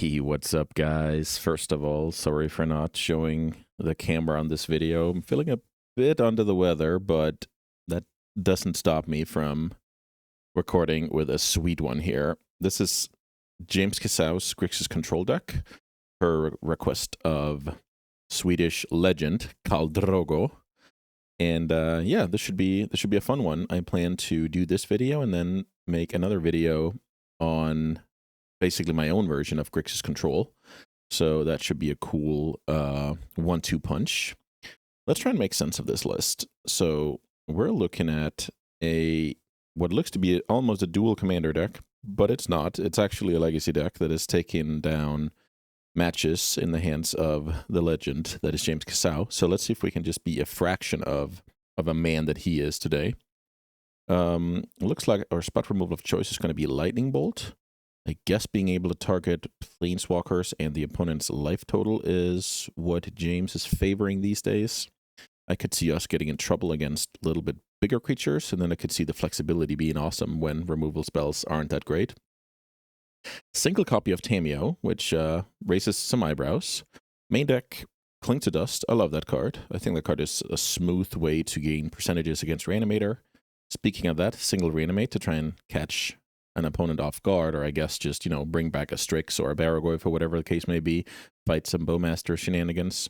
Hey, what's up, guys? First of all, sorry for not showing the camera on this video. I'm feeling a bit under the weather, but that doesn't stop me from recording with a sweet one here. This is JamesKisau's Grixis control deck per request of Swedish legend Karl Drogo. And yeah, this should be a fun one. I plan to do this video and then make another video on basically my own version of Grixis control. So that should be a cool 1-2 punch. Let's try and make sense of this list. So we're looking at what looks to be almost a dual commander deck, but it's not. It's actually a legacy deck that is taking down matches in the hands of the legend that is JamesKisau. So let's see if we can just be a fraction of a man that he is today. It looks like our spot removal of choice is going to be Lightning Bolt. I guess being able to target planeswalkers and the opponent's life total is what James is favoring these days. I could see us getting in trouble against a little bit bigger creatures, and then I could see the flexibility being awesome when removal spells aren't that great. Single copy of Tamiyo, which raises some eyebrows. Main deck, Cling to Dust. I love that card. I think that card is a smooth way to gain percentages against Reanimator. Speaking of that, single Reanimate to try and catch an opponent off guard, or I guess just, bring back a Strix or a Baragoyf or whatever the case may be, fight some Bowmaster shenanigans.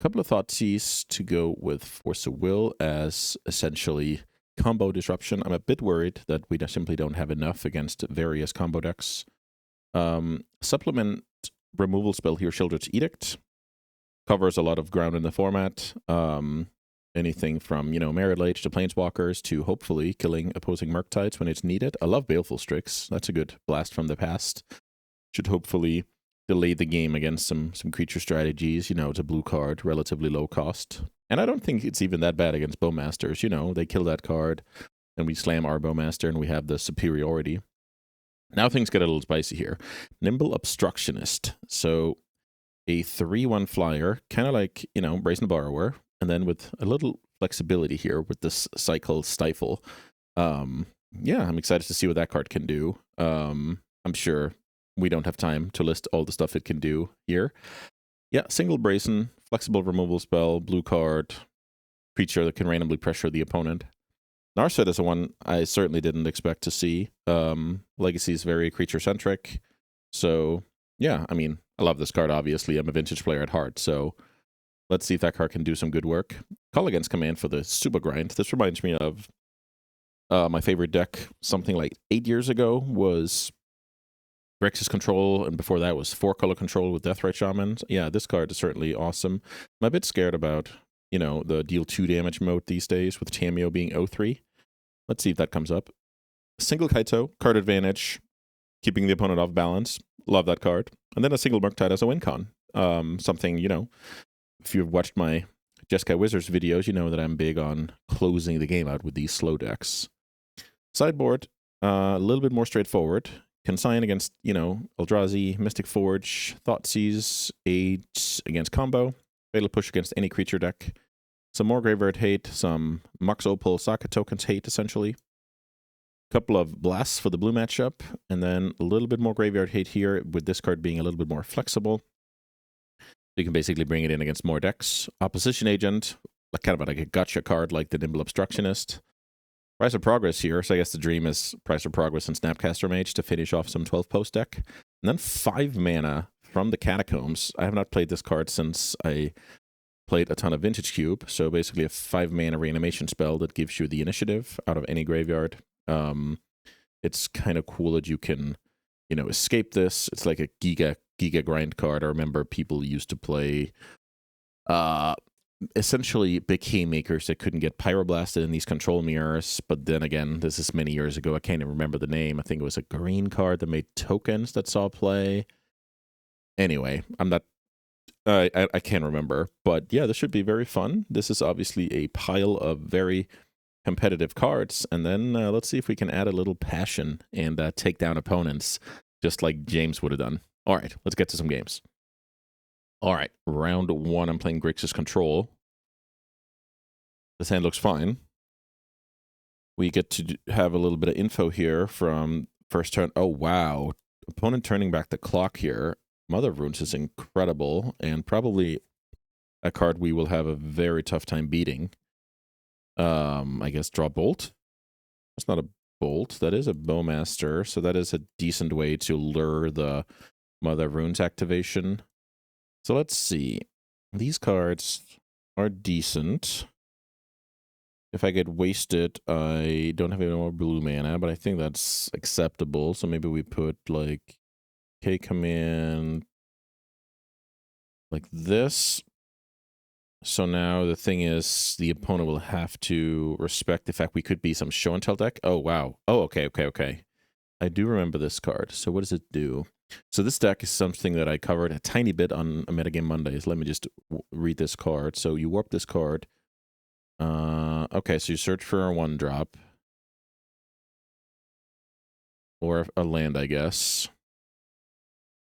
A couple of Thoughtseize to go with Force of Will as essentially combo disruption. I'm a bit worried that we simply don't have enough against various combo decks. Supplement removal spell here, Sheoldred's Edict. Covers a lot of ground in the format. Anything from, Merit Age to Planeswalkers to hopefully killing opposing Murktides when it's needed. I love Baleful Strix. That's a good blast from the past. Should hopefully delay the game against some creature strategies. It's a blue card, relatively low cost. And I don't think it's even that bad against Bowmasters. They kill that card, and we slam our Bowmaster, and we have the superiority. Now things get a little spicy here. Nimble Obstructionist. So a 3/1 flyer, kind of like, Brazen Borrower, and then with a little flexibility here with this cycle Stifle. Yeah, I'm excited to see what that card can do. I'm sure we don't have time to list all the stuff it can do here. Yeah, single Brazen, flexible removal spell, blue card, creature that can randomly pressure the opponent. Narset is a one I certainly didn't expect to see. Legacy is very creature-centric. So, yeah, I love this card, obviously. I'm a vintage player at heart, so let's see if that card can do some good work. Call Against Command for the Super Grind. This reminds me of my favorite deck something like 8 years ago was Grixis Control, and before that was 4-color Control with Deathrite Shamans. Yeah, this card is certainly awesome. I'm a bit scared about, the deal 2 damage mode these days with Tamiyo being 0-3. Let's see if that comes up. Single Kaito, card advantage, keeping the opponent off balance. Love that card. And then a single Murktide as a win con. Something, if you've watched my Jeskai Wizards videos, you know that I'm big on closing the game out with these slow decks. Sideboard, a little bit more straightforward. Consign against, Eldrazi, Mystic Forge, Thoughtseize, Age against combo, Fatal Push against any creature deck. Some more Graveyard Hate, some Mox Opal Saka tokens hate, essentially. Couple of blasts for the blue matchup, and then a little bit more Graveyard Hate here, with this card being a little bit more flexible. You can basically bring it in against more decks. Opposition Agent, kind of like a gotcha card like the Nimble Obstructionist. Price of Progress here, so I guess the dream is Price of Progress and Snapcaster Mage to finish off some 12-post deck. And then 5 mana from the Catacombs. I have not played this card since I played a ton of Vintage Cube, so basically a 5-mana reanimation spell that gives you the initiative out of any graveyard. It's kind of cool that you can, escape this. It's like a Giga grind card. I remember people used to play essentially big haymakers that couldn't get pyroblasted in these control mirrors, but then again, this is many years ago. I can't even remember the name. I think it was a green card that made tokens that saw play. Anyway, I can't remember, but yeah, this should be very fun. This is obviously a pile of very competitive cards, and then let's see if we can add a little passion and take down opponents, just like James would have done. All right, let's get to some games. All right, round 1, I'm playing Grixis Control. This hand looks fine. We get to have a little bit of info here from first turn. Oh, wow. Opponent turning back the clock here. Mother of Runes is incredible, and probably a card we will have a very tough time beating. I guess draw Bolt. That's not a Bolt. That is a Bowmaster, so that is a decent way to lure the Mother of Runes activation. So let's see. These cards are decent. If I get wasted, I don't have any more blue mana, but I think that's acceptable. So maybe we put like K command like this. So now the thing is, the opponent will have to respect the fact we could be some show and tell deck. Oh, wow. Oh, okay. I do remember this card. So what does it do? So this deck is something that I covered a tiny bit on a Metagame Mondays. Let me just read this card. So you warp this card. Okay, so you search for a 1-drop. Or a land, I guess.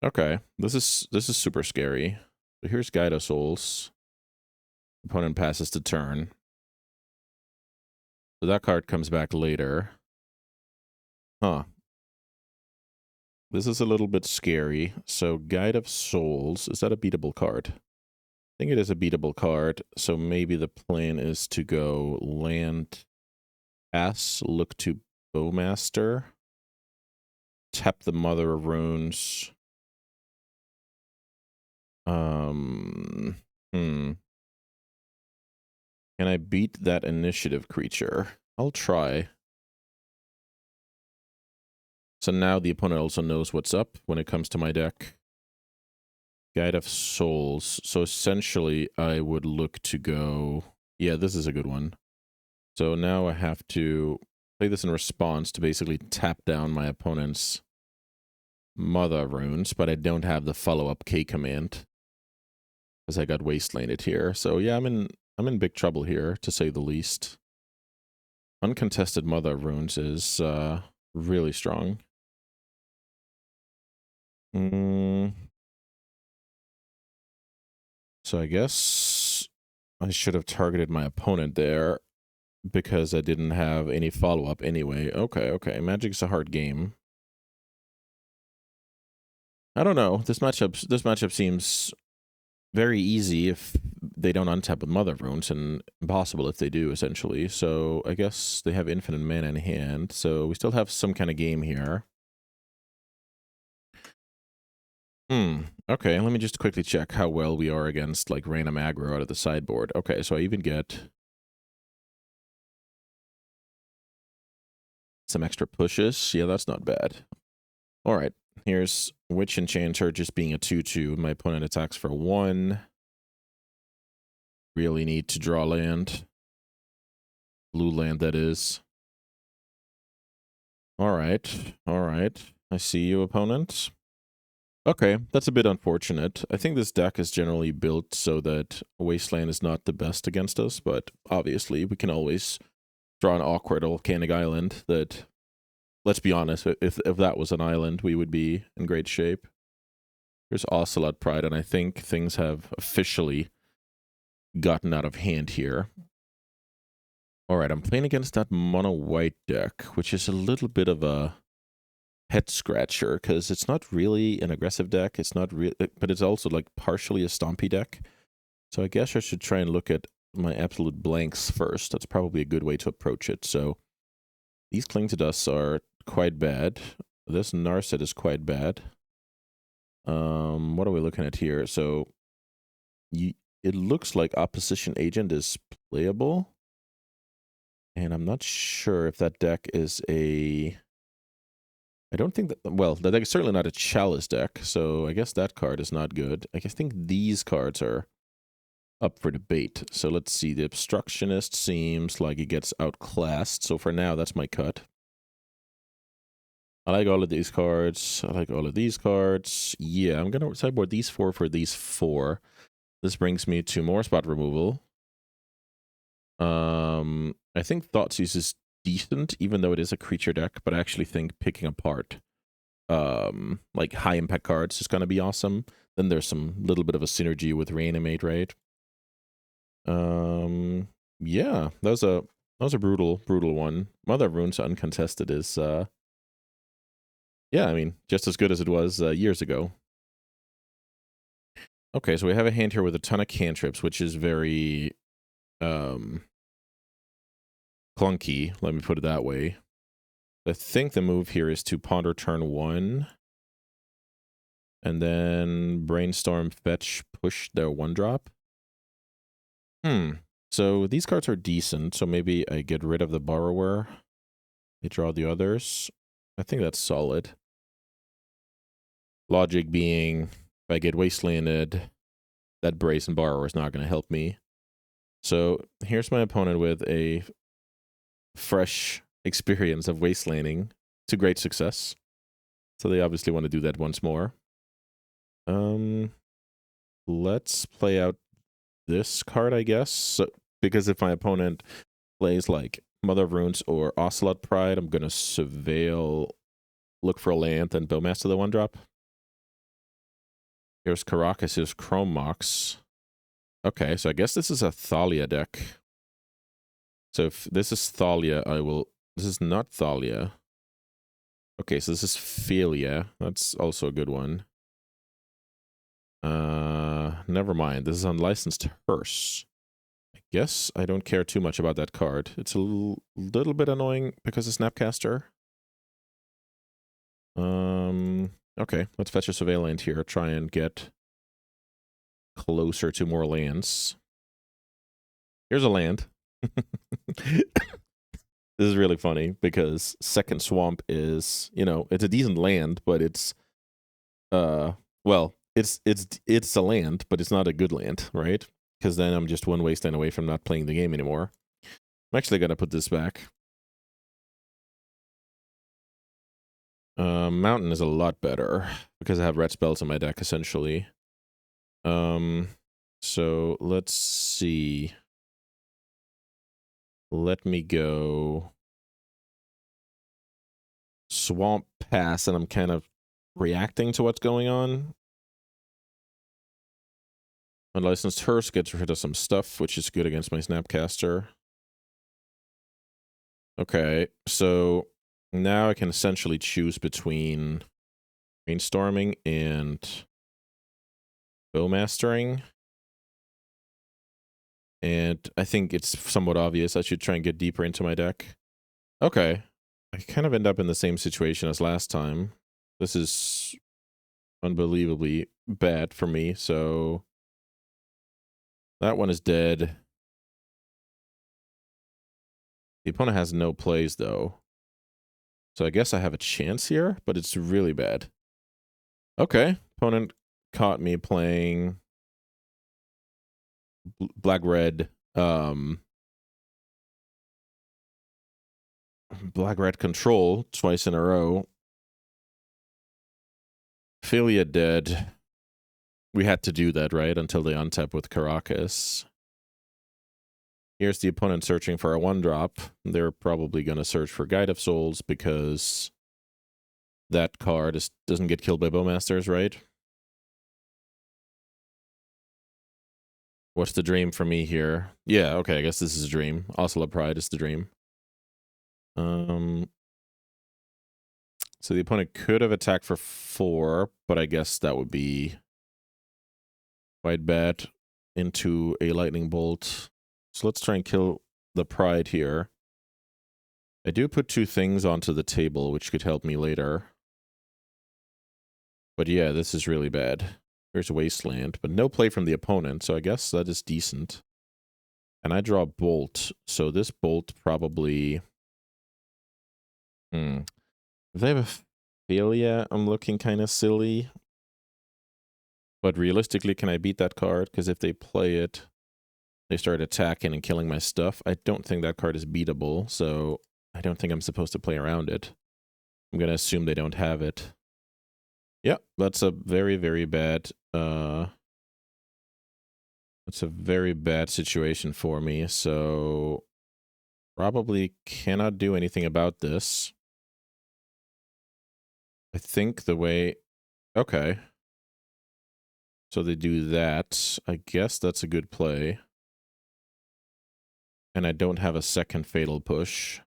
Okay, this is super scary. So here's Guide of Souls. Opponent passes the turn. So that card comes back later. Huh. This is a little bit scary. So Guide of Souls, is that a beatable card? I think it is a beatable card. So maybe the plan is to go land S, look to Bowmaster, tap the Mother of Runes. Can I beat that initiative creature? I'll try. So now the opponent also knows what's up when it comes to my deck. Guide of Souls. So essentially, I would look to go... Yeah, this is a good one. So now I have to play this in response to basically tap down my opponent's Mother Runes, but I don't have the follow-up K command because I got wastelanded here. So yeah, I'm in big trouble here, to say the least. Uncontested Mother Runes is really strong. So I guess I should have targeted my opponent there because I didn't have any follow-up anyway. Okay. Magic's a hard game. I don't know. This matchup seems very easy if they don't untap with Mother Runes, and impossible if they do, essentially. So I guess they have infinite mana in hand, so we still have some kind of game here. Okay, let me just quickly check how well we are against, like, random aggro out of the sideboard. Okay, so I even get some extra pushes. Yeah, that's not bad. All right, here's Witch Enchanter just being a 2/2. My opponent attacks for 1. Really need to draw land. Blue land, that is. All right. I see you, opponent. Okay, that's a bit unfortunate. I think this deck is generally built so that Wasteland is not the best against us, but obviously we can always draw an awkward volcanic island that, let's be honest, if that was an island, we would be in great shape. Here's Ocelot Pride, and I think things have officially gotten out of hand here. All right, I'm playing against that mono-white deck, which is a little bit of a head scratcher because it's not really an aggressive deck. It's not really, but it's also like partially a stompy deck. So I guess I should try and look at my absolute blanks first. That's probably a good way to approach it. So these Cling to Dust are quite bad. This Narset is quite bad. What are we looking at here? So it looks like Opposition Agent is playable. And I'm not sure if that deck is a... I don't think that... Well, that deck is certainly not a Chalice deck, so I guess that card is not good. I think these cards are up for debate. So let's see. The Obstructionist seems like he gets outclassed, so for now, that's my cut. I like all of these cards. I like all of these cards. Yeah, I'm going to sideboard these 4 for these 4. This brings me to more spot removal. I think Thoughtseize is decent, even though it is a creature deck, but I actually think picking apart like high impact cards is gonna be awesome. Then there's some little bit of a synergy with Reanimate, right? Yeah, that was a brutal one. Mother of Runes uncontested is yeah, I mean, just as good as it was years ago. Okay, so we have a hand here with a ton of cantrips, which is very clunky, let me put it that way. I think the move here is to ponder turn 1, and then brainstorm, fetch, push their 1-drop. So these cards are decent, so maybe I get rid of the borrower. I draw the others. I think that's solid. Logic being, if I get wastelanded, that brazen borrower is not going to help me. So here's my opponent with a fresh experience of wastelanding to great success. So they obviously want to do that once more. Let's play out this card, I guess. So, because if my opponent plays like Mother of Runes or Ocelot Pride, I'm going to Surveil, look for a land, and Bowmaster the 1-drop. Here's Caracas, here's Chrome Mox. Okay, so I guess this is a Thalia deck. So if this is Thalia, I will... This is not Thalia. Okay, so this is Philia. That's also a good one. Never mind. This is Unlicensed Hearse. I guess I don't care too much about that card. It's a little bit annoying because of Snapcaster. Okay, let's fetch a Surveillant here. Try and get closer to more lands. Here's a land. This is really funny because Second Swamp is, you know, it's a decent land, but it's, well, it's a land, but it's not a good land, right? Because then I'm just one wasteland away from not playing the game anymore. I'm actually gonna put this back. Mountain is a lot better because I have red spells in my deck essentially. So let's see. Let me go Swamp Pass, and I'm kind of reacting to what's going on. Unlicensed Hearse gets rid of some stuff, which is good against my Snapcaster. Okay, so now I can essentially choose between Brainstorming and Bowmastering. And I think it's somewhat obvious I should try and get deeper into my deck. Okay, I kind of end up in the same situation as last time. This is unbelievably bad for me, so that one is dead. The opponent has no plays, though. So I guess I have a chance here, but it's really bad. Okay, opponent caught me playing black-red, black-red control twice in a row. Philia dead. We had to do that, right? Until they untap with Caracas. Here's the opponent searching for a 1-drop. They're probably going to search for Guide of Souls because that card doesn't get killed by Bowmasters, right? What's the dream for me here? Yeah, okay, I guess this is a dream. Ocelot Pride is the dream. So the opponent could have attacked for 4, but I guess that would be quite bad into a lightning bolt. So let's try and kill the Pride here. I do put 2 things onto the table, which could help me later. But yeah, this is really bad. Here's Wasteland, but no play from the opponent, so I guess that is decent. And I draw Bolt, so this Bolt probably... If they have a Philia, I'm looking kind of silly. But realistically, can I beat that card? Because if they play it, they start attacking and killing my stuff. I don't think that card is beatable, so I don't think I'm supposed to play around it. I'm going to assume they don't have it. Yeah, that's a very, very bad... It's a very bad situation for me, so probably cannot do anything about this. I think the way... Okay. So they do that. I guess that's a good play. And I don't have a second fatal push.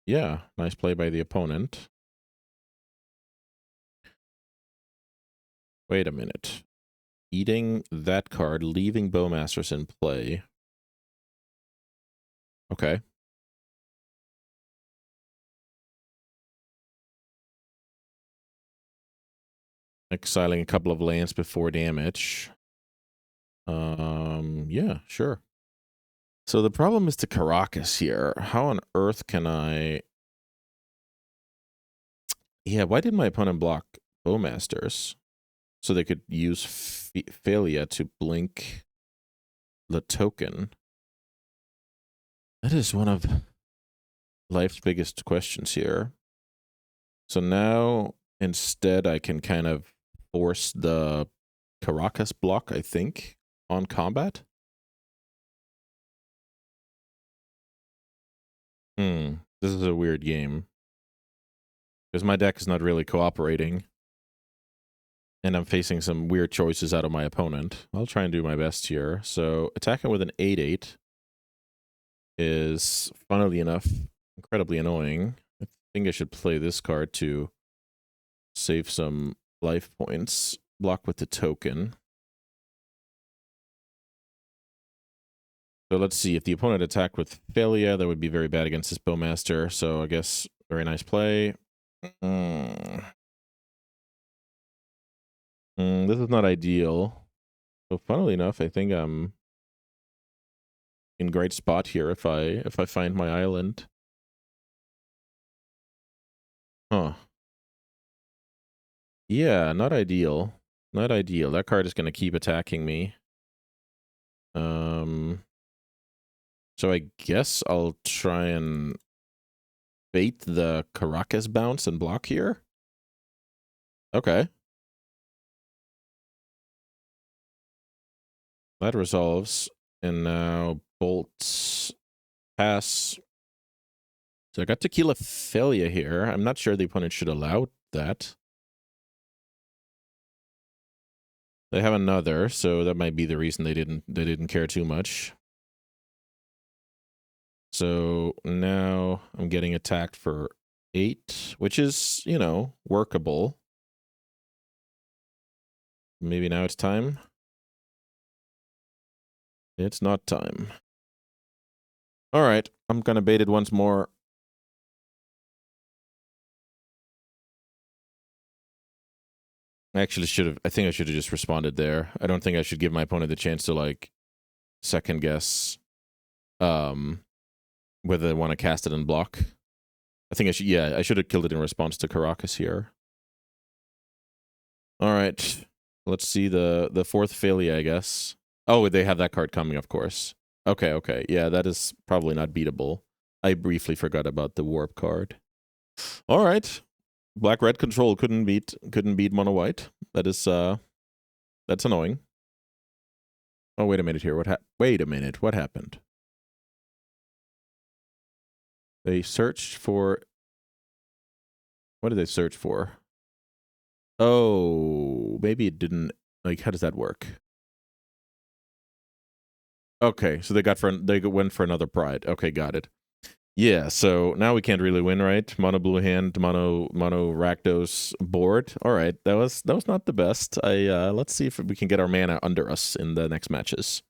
Yeah, nice play by the opponent. Wait a minute. Eating that card, leaving Bowmasters in play. Okay. Exiling a couple of lands before damage. Yeah, sure. So the problem is the Caracas here. How on earth can I... Yeah, why did my opponent block Bowmasters? So they could use Failure to blink the token. That is one of life's biggest questions here. So now, instead, I can kind of force the Caracas block, I think, on combat. This is a weird game. Because my deck is not really cooperating. And I'm facing some weird choices out of my opponent. I'll try and do my best here. So attacking with an 8/8 is, funnily enough, incredibly annoying. I think I should play this card to save some life points. Block with the token. So let's see. If the opponent attacked with Failure, that would be very bad against this Bowmaster. So I guess very nice play. This is not ideal. So funnily enough, I think I'm in great spot here if I find my island. Huh. Yeah, not ideal. Not ideal. That card is going to keep attacking me. So I guess I'll try and bait the Caracas bounce and block here. Okay. That resolves. And now bolts pass. So I got Tequila Failure here. I'm not sure the opponent should allow that. They have another, so that might be the reason they didn't care too much. So now I'm getting attacked for 8, which is, you know, workable. Maybe now it's time. It's not time. All right, I'm gonna bait it once more. I actually should have. I think I should have just responded there. I don't think I should give my opponent the chance to like second guess whether they want to cast it and block. I think I should. Yeah, I should have killed it in response to Caracas here. All right, let's see the fourth Failure, I guess. Oh, they have that card coming, of course. Okay, okay, yeah, that is probably not beatable. I briefly forgot about the warp card. All right, black-red control couldn't beat mono-white. That is that's annoying. Oh, wait a minute here. Wait a minute. What happened? They searched for... What did they search for? Oh, maybe it didn't... Like, how does that work? Okay, so they went for another pride. Okay, got it. Yeah, so now we can't really win, right? Mono blue hand, mono Rakdos board. All right, that was not the best. Let's see if we can get our mana under us in the next matches.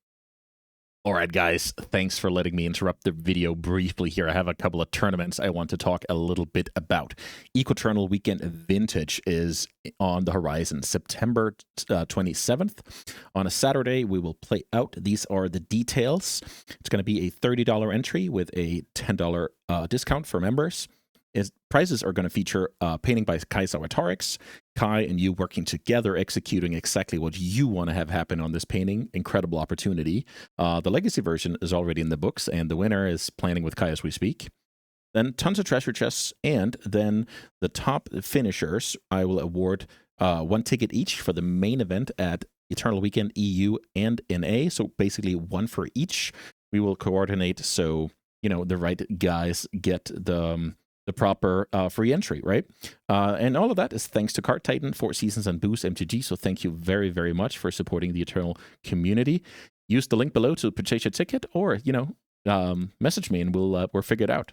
All right, guys, thanks for letting me interrupt the video briefly here. I have a couple of tournaments I want to talk a little bit about. Equiternal Weekend Vintage is on the horizon, September 27th. On a Saturday, we will play out. These are the details. It's going to be a $30 entry with a $10 discount for members. Prizes are going to feature painting by Kisau's. Kai and you working together, executing exactly what you want to have happen on this painting. Incredible opportunity. The legacy version is already in the books, and the winner is planning with Kai as we speak. Then tons of treasure chests, and then the top finishers, I will award 1 ticket each for the main event at Eternal Weekend EU and NA. So basically 1 for each. We will coordinate so, you know, the right guys get the proper free entry, right? And all of that is thanks to Card Titan, 4 Seasons, and Boost MTG. So thank you very, very much for supporting the Eternal community. Use the link below to purchase your ticket, or, you know, message me and we'll figure it out.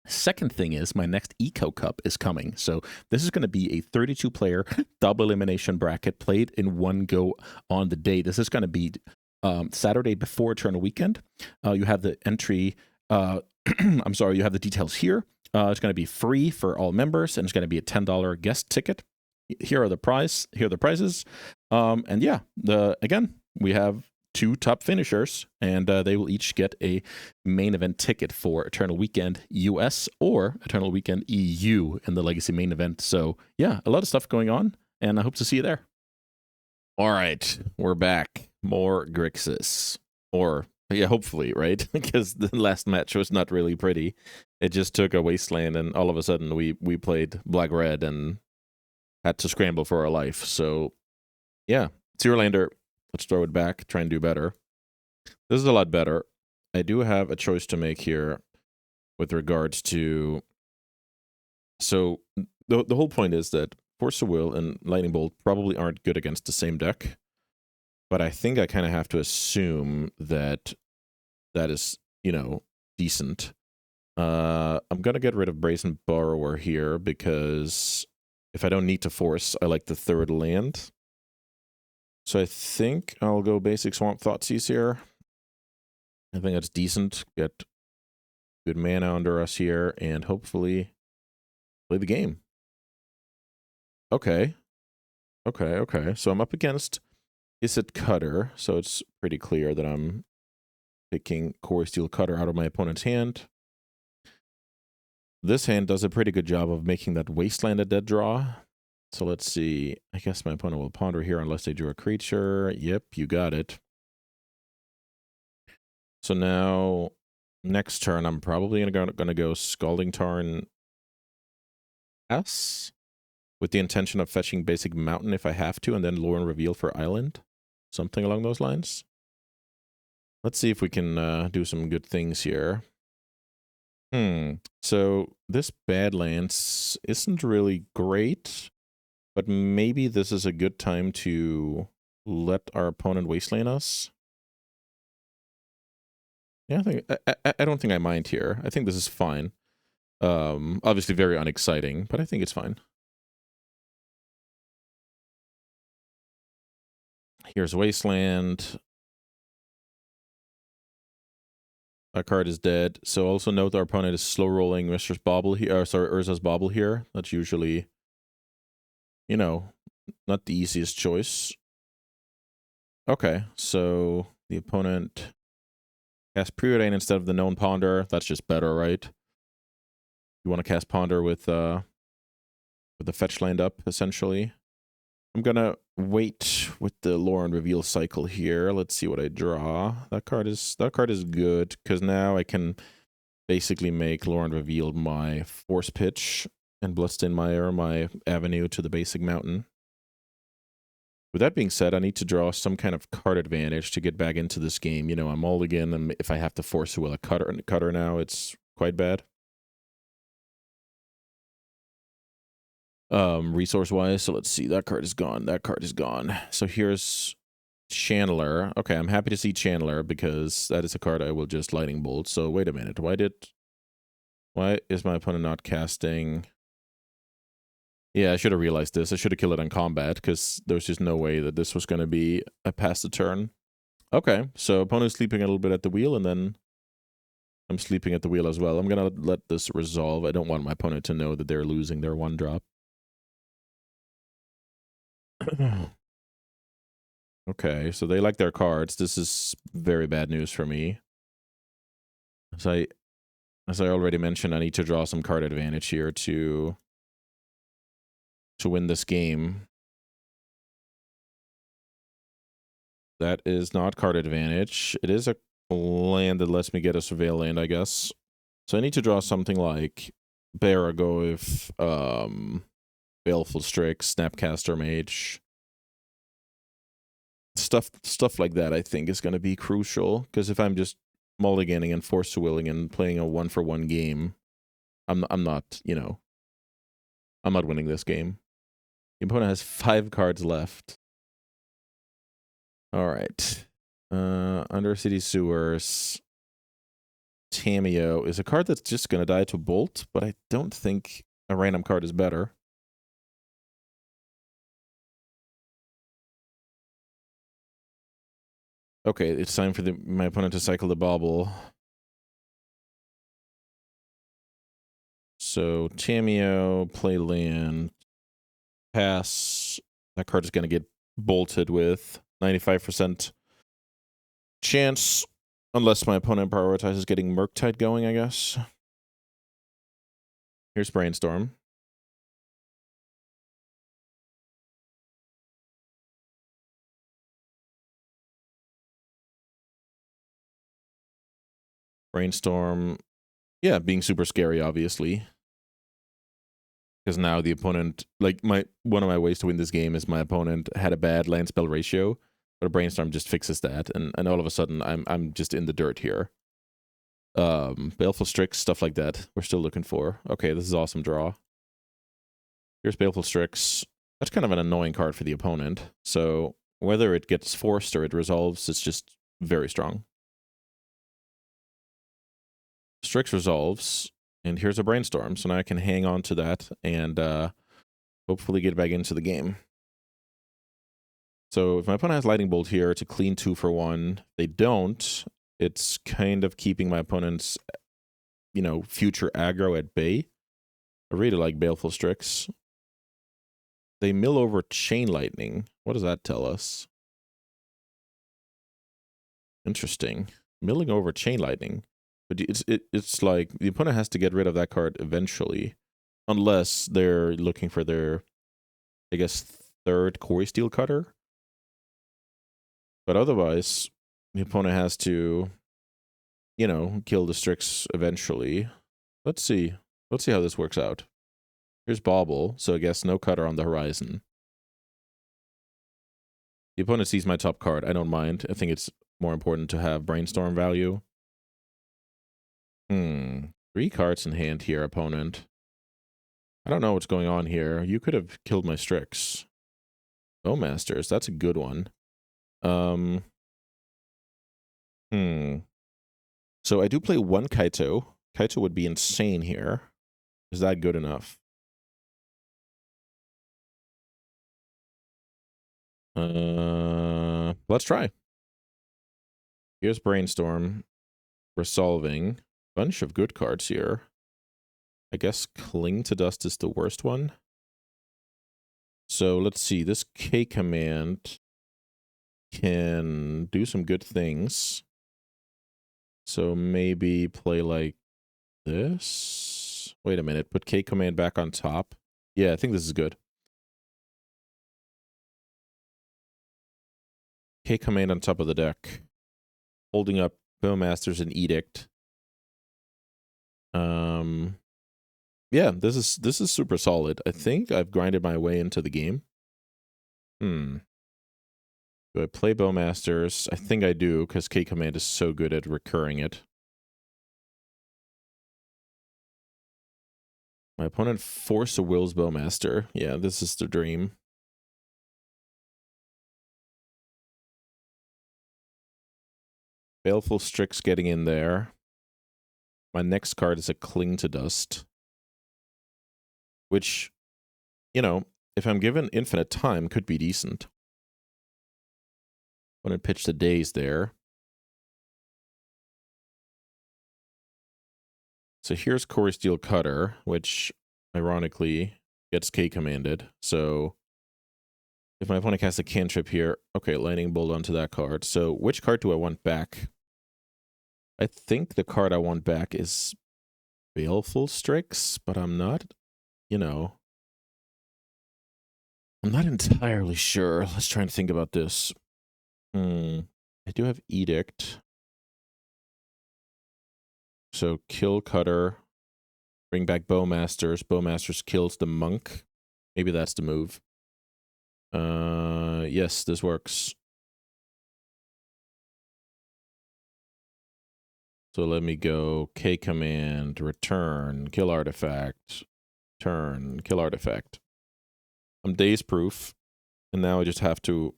Second thing is my next Eco Cup is coming. So this is going to be a 32-player double elimination bracket played in one go on the day. This is going to be Saturday before Eternal Weekend. You have the entry. I'm sorry, you have the details here. It's going to be free for all members, and it's going to be a $10 guest ticket. Here are the prizes. And yeah, again, we have 2 top finishers, and they will each get a main event ticket for Eternal Weekend US or Eternal Weekend EU in the Legacy main event. So yeah, a lot of stuff going on, and I hope to see you there. All right, we're back. More Grixis. Or, yeah, hopefully, right? Because the last match was not really pretty. It just took a wasteland, and all of a sudden we played black-red and had to scramble for our life. So yeah, Zero Lander. Let's throw it back, try and do better. This is a lot better. I do have a choice to make here with regards to... So the whole point is that Force of Will and Lightning Bolt probably aren't good against the same deck, but I think I kind of have to assume that that is, decent. I'm going to get rid of Brazen Borrower here because if I don't need to force, I like the third land. So I think I'll go basic Swamp Thoughtseize here. I think that's decent. Get good mana under us here, and hopefully play the game. Okay. So I'm up against Izzet Cutter, so it's pretty clear that I'm picking Core Steel Cutter out of my opponent's hand. This hand does a pretty good job of making that Wasteland a dead draw. So let's see. I guess my opponent will ponder here unless they drew a creature. Yep, you got it. So now, next turn, I'm probably gonna go Scalding Tarn S with the intention of fetching basic Mountain if I have to, and then Lore and Reveal for Island. Something along those lines. Let's see if we can do some good things here. So this Badlands isn't really great. But maybe this is a good time to let our opponent wasteland us. Yeah, I don't think I mind here. I think this is fine. Obviously very unexciting, but I think it's fine. Here's Wasteland. That card is dead. So also note our opponent is slow rolling Mistress Bauble here. Urza's Bauble here. That's usually, not the easiest choice. Okay, so the opponent cast Preordain instead of the known Ponder. That's just better, right? You want to cast Ponder with the fetch lined up, essentially. I'm gonna wait with the Lore and Reveal cycle here. Let's see what I draw. That card is good, because now I can basically make Lore and Reveal my Force Pitch and Bloodstain Mire my avenue to the basic Mountain. With that being said, I need to draw some kind of card advantage to get back into this game. I'm mulligan, and if I have to Force Will a cutter now, it's quite bad. Resource-wise, so let's see. That card is gone. So here's Channeler. Okay, I'm happy to see Channeler because that is a card I will just Lightning Bolt. So wait a minute. Why is my opponent not casting? Yeah, I should have realized this. I should have killed it on combat because there's just no way that this was going to be a pass the turn. Okay, so opponent's sleeping a little bit at the wheel, and then I'm sleeping at the wheel as well. I'm going to let this resolve. I don't want my opponent to know that they're losing their 1-drop. Okay, so they like their cards. This is very bad news for me. As I already mentioned, I need to draw some card advantage here to win this game. That is not card advantage. It is a land that lets me get a Surveil land, I guess. So I need to draw something like Baragov, Baleful Strix, Snapcaster Mage. Stuff like that, I think, is going to be crucial. Because if I'm just mulliganing and Force to Willing and playing a 1-for-1 game, I'm not, I'm not winning this game. The opponent has 5 cards left. All right. Undercity Sewers. Tamiyo is a card that's just going to die to Bolt, but I don't think a random card is better. Okay, it's time for my opponent to cycle the bauble. So Tamiyo, play land, pass. That card is going to get bolted with 95% chance, unless my opponent prioritizes getting Murktide going, I guess. Here's Brainstorm. Brainstorm, yeah, being super scary, obviously. Because now the opponent, like, one of my ways to win this game is my opponent had a bad land spell ratio, but a Brainstorm just fixes that, and all of a sudden I'm just in the dirt here. Baleful Strix, stuff like that. We're still looking for. Okay, this is awesome draw. Here's Baleful Strix. That's kind of an annoying card for the opponent. So whether it gets forced or it resolves, it's just very strong. Strix resolves, and here's a Brainstorm. So now I can hang on to that and hopefully get back into the game. So if my opponent has Lightning Bolt here, it's a clean 2 for 1. They don't. It's kind of keeping my opponent's, you know, future aggro at bay. I really like Baleful Strix. They mill over Chain Lightning. What does that tell us? Interesting. Milling over Chain Lightning. But it's like the opponent has to get rid of that card eventually. Unless they're looking for their, I guess, third Core Steel Cutter. But otherwise, the opponent has to, you know, kill the Strix eventually. Let's see. Let's see how this works out. Here's Bauble, so I guess no cutter on the horizon. The opponent sees my top card. I don't mind. I think it's more important to have Brainstorm value. 3 cards in hand here, opponent. I don't know what's going on here. You could have killed my Strix. Bowmasters, that's a good one. So I do play 1 Kaito. Kaito would be insane here. Is that good enough? Let's try. Here's Brainstorm. Resolving. Bunch of good cards here. I guess Cling to Dust is the worst one. So let's see. This K command can do some good things. So maybe play like this. Wait a minute. Put K command back on top. Yeah, I think this is good. K command on top of the deck. Holding up Bowmasters and Edict. Yeah, this is super solid. I think I've grinded my way into the game. Do I play Bowmasters? I think I do, because K command is so good at recurring it. My opponent force a Will's Bowmaster. Yeah, this is the dream. Baleful Strix getting in there. My next card is a Cling to Dust. Which, you know, if I'm given infinite time, could be decent. I'm going to pitch the Daze there. So here's Core Steel Cutter, which, ironically, gets K-commanded. So if my opponent casts a cantrip here, okay, Lightning Bolt onto that card. So which card do I want back? I think the card I want back is Baleful Strix, but I'm not, you know, I'm not entirely sure. Let's try and think about this. I do have Edict. So kill Cutter, bring back Bowmasters. Bowmasters kills the Monk. Maybe that's the move. Yes, this works. So let me go K command, return, kill artifact, turn, kill artifact. I'm daze proof, and now I just have to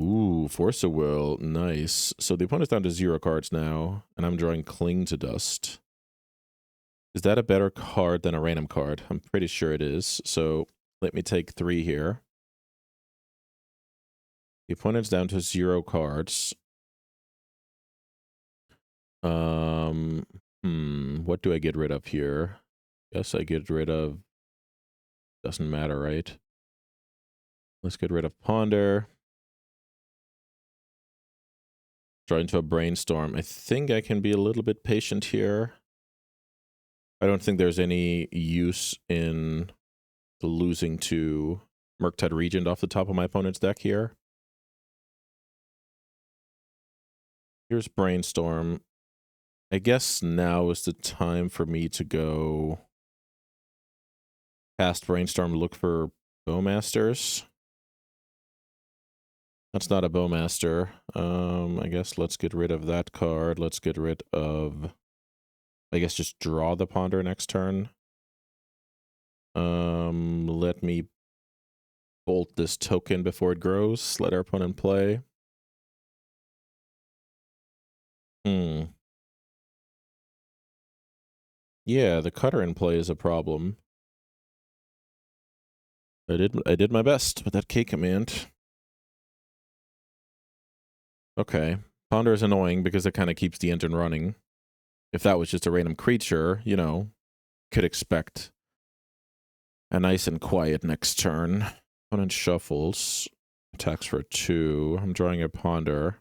Ooh, Force of Will. Nice. So the opponent's down to 0 cards now, and I'm drawing Cling to Dust. Is that a better card than a random card? I'm pretty sure it is. So let me take 3 here. The opponent's down to 0 cards. What do I get rid of here? Guess I get rid of... Doesn't matter, right? Let's get rid of Ponder. Draw into a Brainstorm. I think I can be a little bit patient here. I don't think there's any use in losing to Murktide Regent off the top of my opponent's deck here. Here's Brainstorm. I guess now is the time for me to go past Brainstorm, look for Bowmasters. That's not a Bowmaster. I guess let's get rid of that card. Let's get rid of... I guess just draw the Ponder next turn. Let me bolt this token before it grows. Let our opponent play. Yeah, the cutter in play is a problem. I did my best with that K command. Okay. Ponder is annoying because it kind of keeps the engine running. If that was just a random creature, you know, could expect a nice and quiet next turn. Opponent shuffles. Attacks for 2. I'm drawing a Ponder.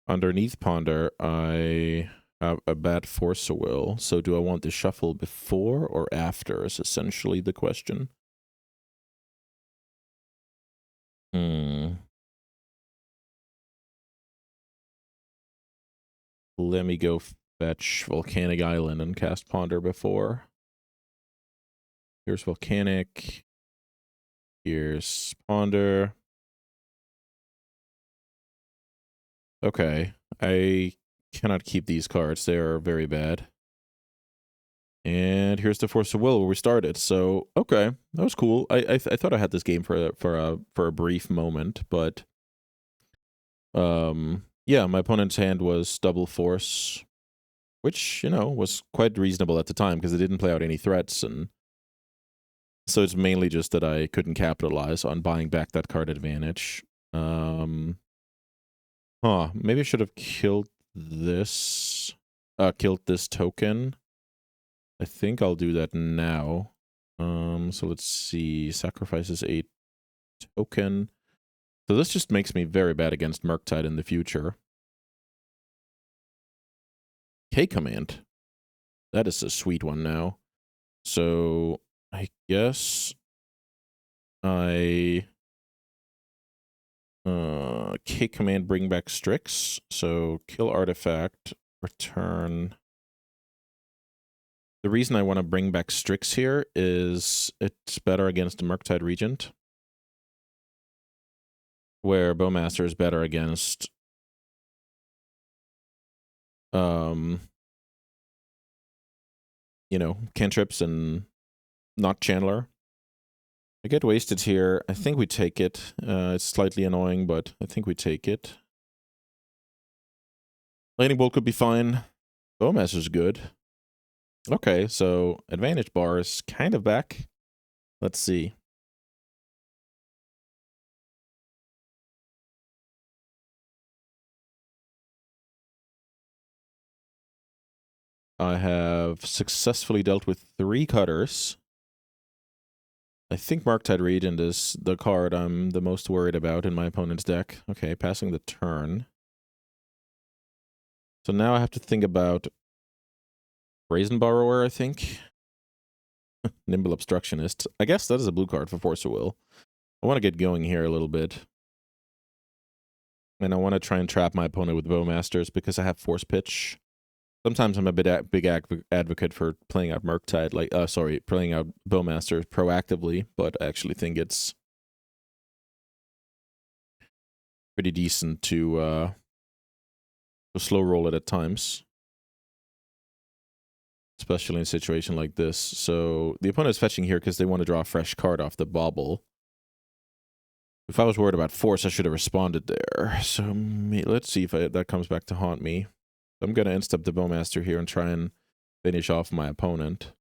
Underneath Ponder, I have a bad Force of Will. So do I want to shuffle before or after is essentially the question. Let me go fetch Volcanic Island and cast Ponder before. Here's Volcanic. Here's Ponder. Okay. I cannot keep these cards. They are very bad. And here's the Force of Will where we started. So, okay. That was cool. I thought I had this game for a brief moment, but yeah, my opponent's hand was double Force, which, you know, was quite reasonable at the time because it didn't play out any threats, and so it's mainly just that I couldn't capitalize on buying back that card advantage. Maybe I should have killed this token. I think I'll do that now. So let's see. Sacrifices a token. So this just makes me very bad against Murktide in the future. K command. That is a sweet one now. So I guess I K command bring back Strix. So kill artifact, return. The reason I want to bring back Strix here is it's better against the Murktide Regent, where Bowmaster is better against you know, cantrips and not Chandler. I get wasted here. I think we take it. It's slightly annoying, but I think we take it. Lightning Bolt could be fine. Bowmaster's good. Okay, so advantage bar is kind of back. Let's see. I have successfully dealt with 3 cutters. I think Murktide Regent is the card I'm the most worried about in my opponent's deck. Okay, passing the turn. So now I have to think about Brazen Borrower, I think. Nimble Obstructionist. I guess that is a blue card for Force of Will. I want to get going here a little bit. And I want to try and trap my opponent with Bowmasters because I have Force Pitch. Sometimes I'm a big advocate for playing out Murktide, playing out Bowmasters proactively, but I actually think it's pretty decent to slow roll it at times, especially in a situation like this. So the opponent is fetching here because they want to draw a fresh card off the bobble, If I was worried about force, I should have responded there. So let's see if that comes back to haunt me. I'm going to instep the Bowmaster here and try and finish off my opponent.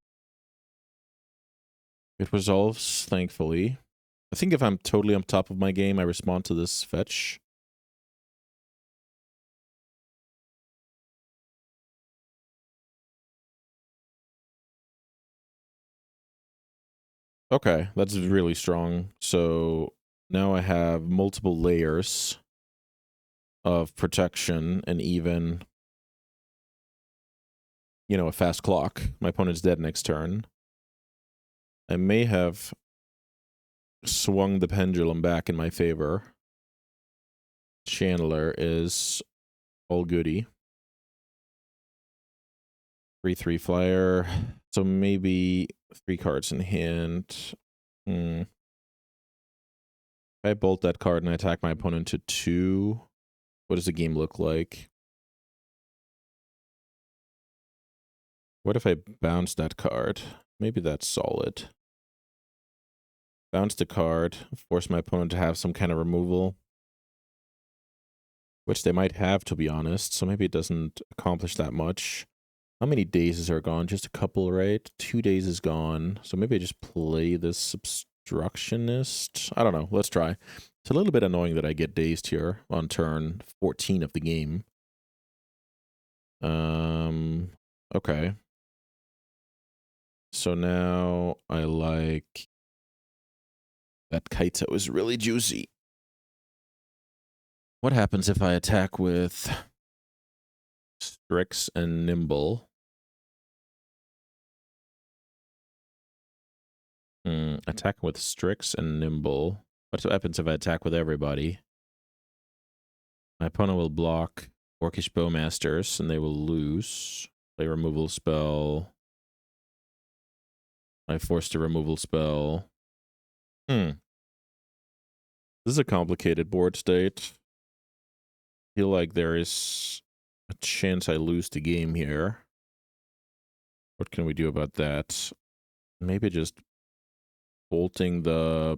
It resolves, thankfully. I think if I'm totally on top of my game, I respond to this fetch. Okay, that's really strong. So now I have multiple layers of protection and even, you know, a fast clock. My opponent's dead next turn. I may have swung the pendulum back in my favor. Chandler is all goody. 3/3 flyer. So maybe 3 cards in hand. If I bolt that card and I attack my opponent to 2, what does the game look like? What if I bounce that card? Maybe that's solid. Bounce the card, force my opponent to have some kind of removal. Which they might have, to be honest, so maybe it doesn't accomplish that much. How many days are gone? Just a couple, right? 2 days is gone. So maybe I just play this Obstructionist. I don't know. Let's try. It's a little bit annoying that I get dazed here on turn 14 of the game. Okay. So now I like that Kaito is really juicy. What happens if I attack with Strix and Nimble? Attack with Strix and Nimble. What happens if I attack with everybody? My opponent will block Orcish Bowmasters, and they will lose. Play removal spell. I forced a removal spell. This is a complicated board state. I feel like there is a chance I lose the game here. What can we do about that? Maybe just bolting the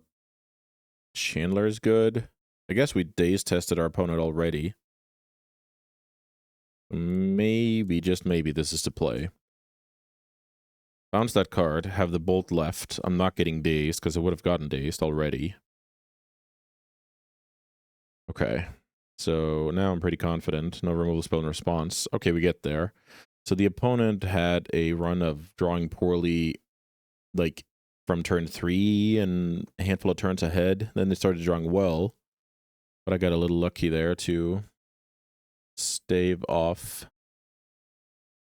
Chandler is good. I guess we daze tested our opponent already. Maybe, just maybe, this is to play. Bounce that card, have the bolt left. I'm not getting dazed, because I would have gotten dazed already. Okay. So now I'm pretty confident. No removal spell in response. Okay, we get there. So the opponent had a run of drawing poorly, like, from turn 3 and a handful of turns ahead. Then they started drawing well. But I got a little lucky there to stave off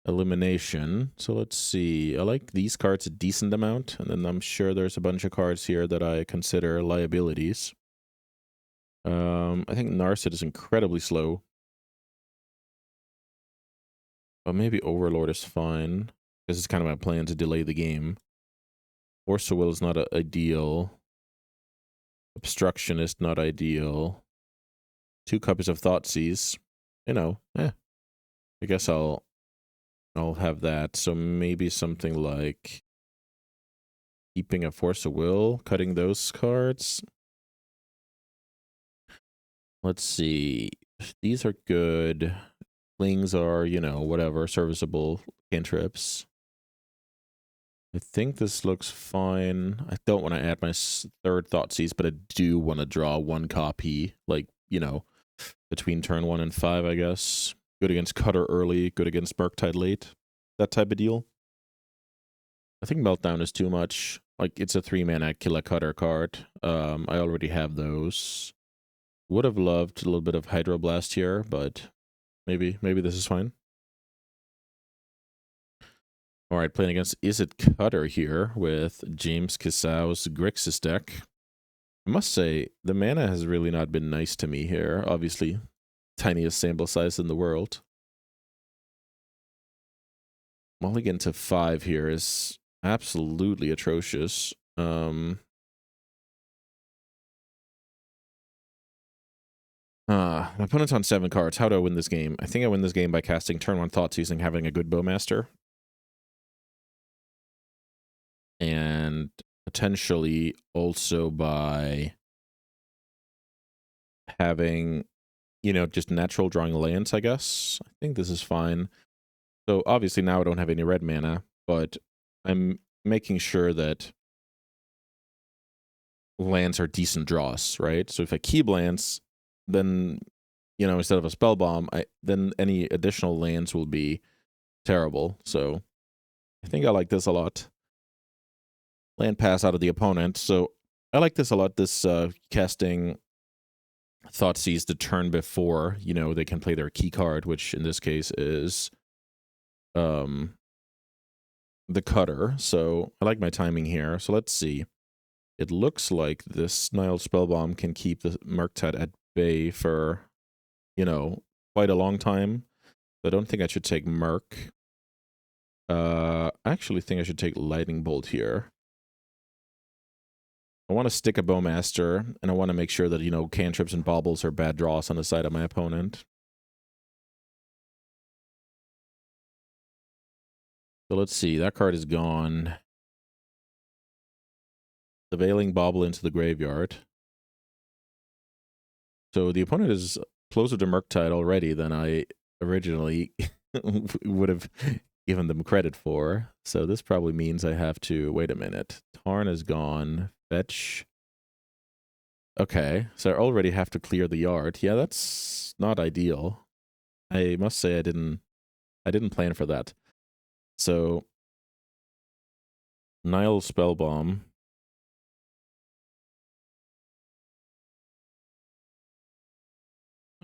elimination. So let's see. I like these cards a decent amount. And then I'm sure there's a bunch of cards here that I consider liabilities. I think Narset is incredibly slow. But maybe Overlord is fine. Because it's kind of my plan to delay the game. Orso Will is not ideal. Obstructionist, not ideal. 2 copies of Thoughtseize. You know, I guess I'll have that. So maybe something like keeping a Force of Will, cutting those cards. Let's see. These are good. Flings are, you know, whatever, serviceable cantrips. I think this looks fine. I don't want to add my 3rd Thoughtseize, but I do want to draw 1 copy, like, you know, between turn 1 and 5, I guess. Good against Cutter early, good against Murktide late. That type of deal. I think Meltdown is too much. Like, it's a 3-mana kill a Cutter card. I already have those. Would have loved a little bit of Hydroblast here, but maybe this is fine. All right, playing against Is It Cutter here with JamesKisau's Grixis deck. I must say, the mana has really not been nice to me here. Obviously, tiniest sample size in the world. Mulligan to 5 here is absolutely atrocious. My opponent's on 7 cards. How do I win this game? I think I win this game by casting turn 1 Thoughtseize and having a good Bowmaster. And potentially also by having, just natural drawing lands, I guess. I think this is fine. So obviously now I don't have any red mana, but I'm making sure that lands are decent draws, right? So if I keep lands, then, instead of a spell bomb, then any additional lands will be terrible. So I think I like this a lot. Land pass out of the opponent. So I like this a lot. This casting Thoughtseize the turn before, they can play their key card, which in this case is the cutter. So I like my timing here. So let's see. It looks like this Nile Spellbomb can keep the Murktide at bay for, quite a long time. So I don't think I should take Murk. I actually think I should take Lightning Bolt here. I want to stick a Bowmaster, and I want to make sure that, cantrips and baubles are bad draws on the side of my opponent. So let's see. That card is gone. The Veiling Bauble into the graveyard. So the opponent is closer to Murktide already than I originally would have given them credit for. So this probably means I have to... Wait a minute. Tarn is gone. Fetch. Okay, so I already have to clear the yard. Yeah, that's not ideal. I must say I didn't plan for that. So Nile Spellbomb.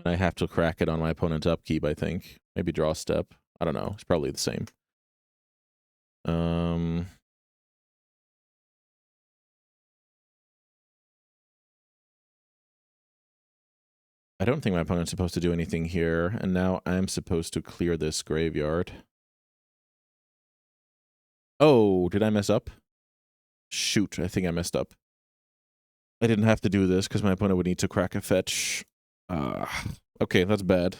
I have to crack it on my opponent's upkeep, I think. Maybe draw step. I don't know. It's probably the same. I don't think my opponent's supposed to do anything here, and now I'm supposed to clear this graveyard. Oh, did I mess up? Shoot, I think I messed up. I didn't have to do this because my opponent would need to crack a fetch. Okay, that's bad.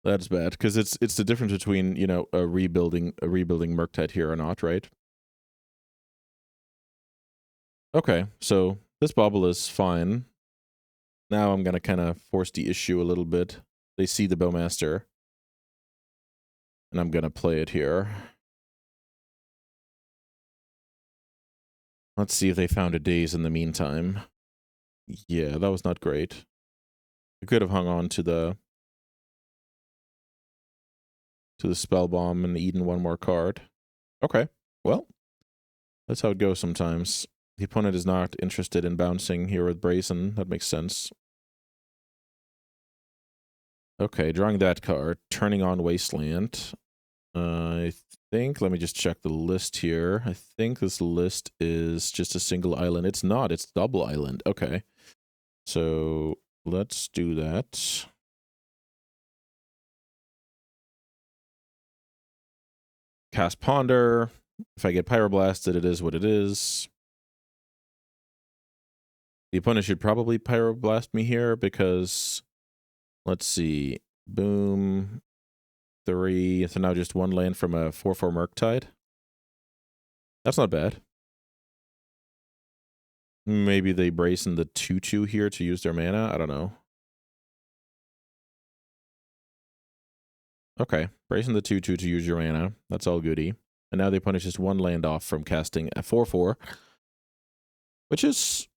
That's bad, because it's the difference between, a rebuilding Murktide here or not, right? Okay, so this bauble is fine. Now I'm going to kind of force the issue a little bit. They see the Bowmaster. And I'm going to play it here. Let's see if they found a daze in the meantime. Yeah, that was not great. I could have hung on to the spell bomb and eaten one more card. Okay, well, that's how it goes sometimes. The opponent is not interested in bouncing here with Brazen. That makes sense. Okay, drawing that card, turning on Wasteland. I think, let me just check the list here. I think this list is just a single island. It's not, it's double island. Okay. So let's do that. Cast Ponder. If I get Pyroblasted, it is what it is. The opponent should probably Pyroblast me here because, let's see, boom, 3. So now just one land from a 4/4 Murktide. That's not bad. Maybe they brace in the 2/2 here to use their mana. I don't know. Okay, brace in the 2/2 to use your mana. That's all goody. And now they punish just one land off from casting a 4/4, which is,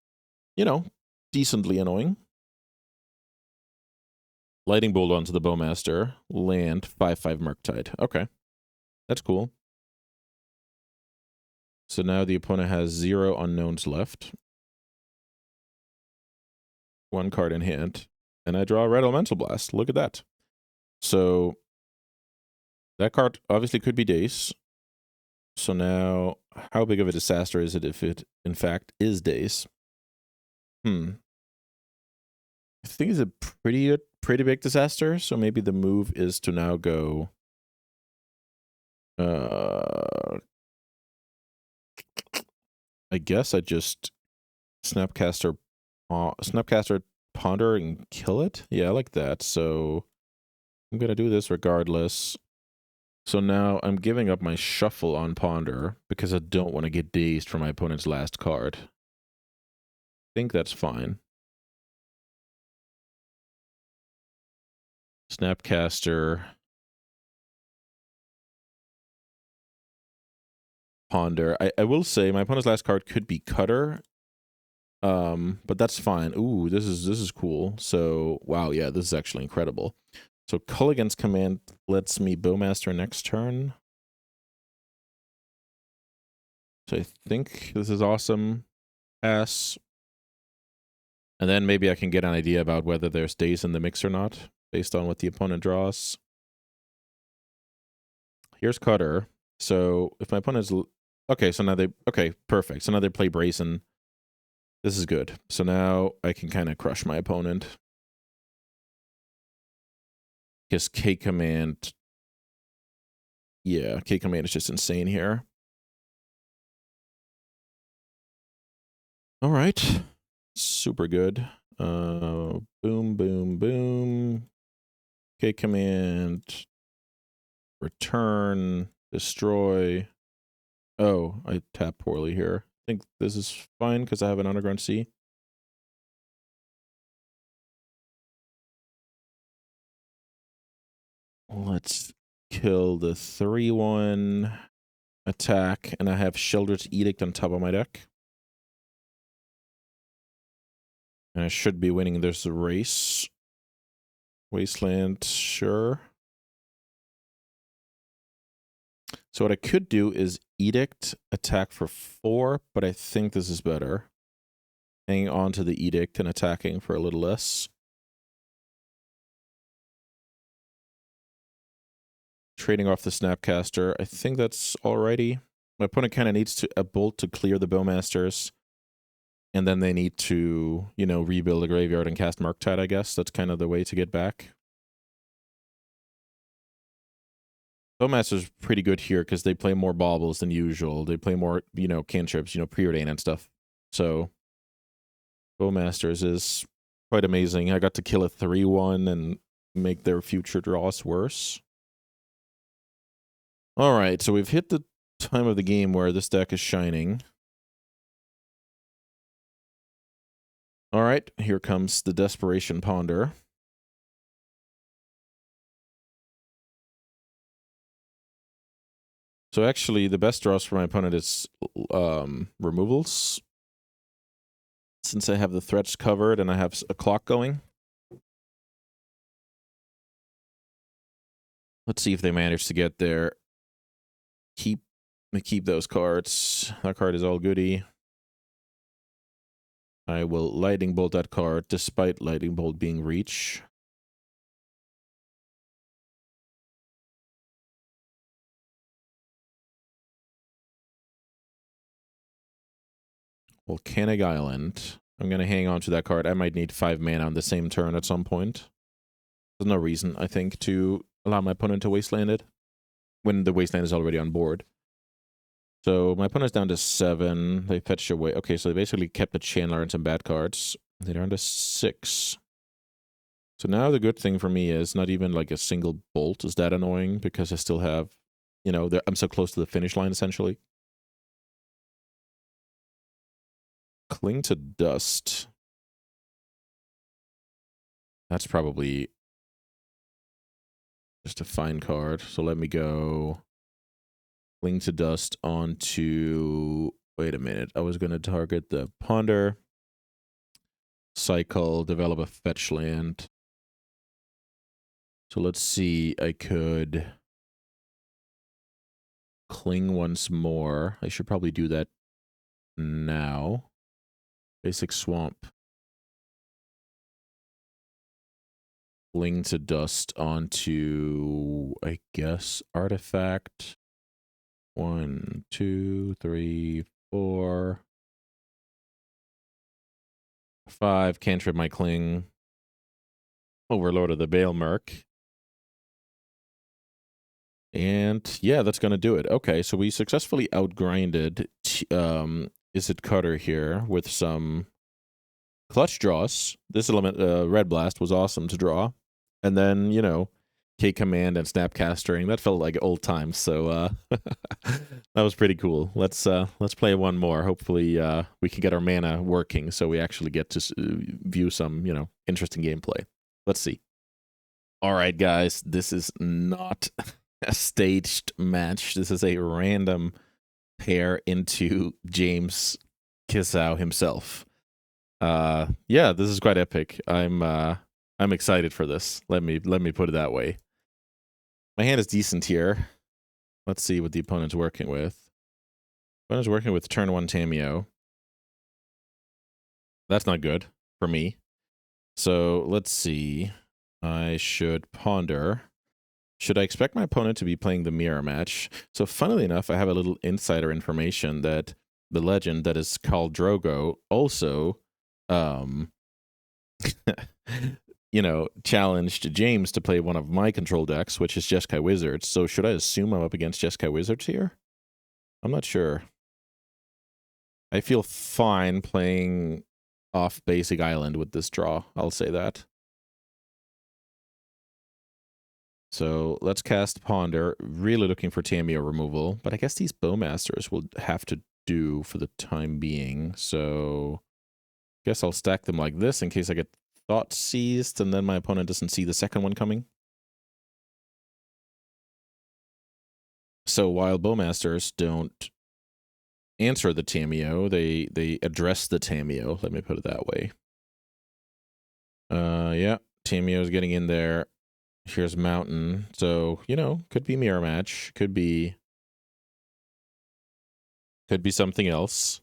decently annoying. Lightning Bolt onto the Bowmaster. Land 5/5 Murktide. Okay, that's cool. So now the opponent has 0 unknowns left. 1 card in hand. And I draw a Red Elemental Blast. Look at that. So that card obviously could be Daze. So now, how big of a disaster is it if it, in fact, is Daze? I think it's a pretty big disaster. So maybe the move is to now go... I guess I just Snapcaster Ponder and kill it? Yeah, I like that. So I'm going to do this regardless. So now I'm giving up my shuffle on Ponder because I don't want to get dazed from my opponent's last card. I think that's fine. Snapcaster, Ponder. I will say my opponent's last card could be Cutter, but that's fine. Ooh, this is cool. So wow, yeah, this is actually incredible. So Culligan's command lets me Bowmaster next turn. So I think this is awesome. Pass. And then maybe I can get an idea about whether there's days in the mix or not, based on what the opponent draws. Here's Cutter. So if my opponent's... Okay, so now they... Okay, perfect. So now they play Brazen. This is good. So now I can kind of crush my opponent. Because K-Command... Yeah, K-Command is just insane here. All right. Super good. Boom, boom, boom. K-Command. Return. Destroy. Oh, I tapped poorly here. I think this is fine because I have an Underground Sea. Let's kill the 3/1 attack, and I have Sheldred's Edict on top of my deck. And I should be winning this race. Wasteland, sure. So what I could do is Edict, attack for 4, but I think this is better. Hanging on to the Edict and attacking for a little less. Trading off the Snapcaster. I think that's alrighty. My opponent kind of needs a bolt to clear the Bowmasters. And then they need to, you know, rebuild the graveyard and cast Murktide, I guess. That's kind of the way to get back. Bowmaster's pretty good here because they play more baubles than usual. They play more, you know, cantrips, you know, preordain and stuff. So Bowmasters is quite amazing. I got to kill a 3/1 and make their future draws worse. All right, so we've hit the time of the game where this deck is shining. All right, here comes the Desperation Ponder. So actually, the best draws for my opponent is removals. Since I have the threats covered and I have a clock going. Let's see if they manage to get there. Keep those cards. That card is all goody. I will Lightning Bolt that card, despite Lightning Bolt being reach. Volcanic Island. I'm going to hang on to that card. I might need 5 mana on the same turn at some point. There's no reason, I think, to allow my opponent to wasteland it when the wasteland is already on board. So my opponent's down to 7. They fetched away. Okay, so they basically kept the Chandler and some bad cards. They're down to 6. So now the good thing for me is not even like a single bolt is that annoying because I still have, you know, I'm so close to the finish line essentially. Cling to Dust. That's probably just a fine card. So let me go Cling to Dust onto... Wait a minute. I was going to target the Ponder. Cycle, develop a fetch land. So let's see. I could Cling once more. I should probably do that now. Basic Swamp. Cling to Dust onto, I guess, Artifact. 1, 2, 3, 4, 5. Cantrip my Cling. Overlord of the Baelmerk. And yeah, that's going to do it. Okay, so we successfully outgrinded Is It Cutter here with some clutch draws. This element, Red Blast, was awesome to draw. And then, you know, K-Command and Snapcastering. That felt like old times, so that was pretty cool. Let's play one more. Hopefully we can get our mana working so we actually get to view some, you know, interesting gameplay. Let's see. All right, guys, this is not a staged match. This is a random pair into James Kisau himself. Yeah, this is quite epic. I'm excited for this. Let me put it that way. My hand is decent here. Let's see what the opponent's working with. Opponent's working with turn 1 Tamiyo. That's not good for me. So let's see. I should ponder. Should I expect my opponent to be playing the mirror match? So funnily enough, I have a little insider information that the legend that is called Drogo also, challenged James to play one of my control decks, which is Jeskai Wizards. So should I assume I'm up against Jeskai Wizards here? I'm not sure. I feel fine playing off basic island with this draw. I'll say that. So let's cast Ponder, really looking for Tamiyo removal, but I guess these Bowmasters will have to do for the time being. So I guess I'll stack them like this in case I get Thought Seized and then my opponent doesn't see the second one coming. So while Bowmasters don't answer the Tamiyo, they address the Tamiyo, let me put it that way. Yeah, Tamiyo's getting in there. Here's Mountain. So, could be mirror match. Could be something else.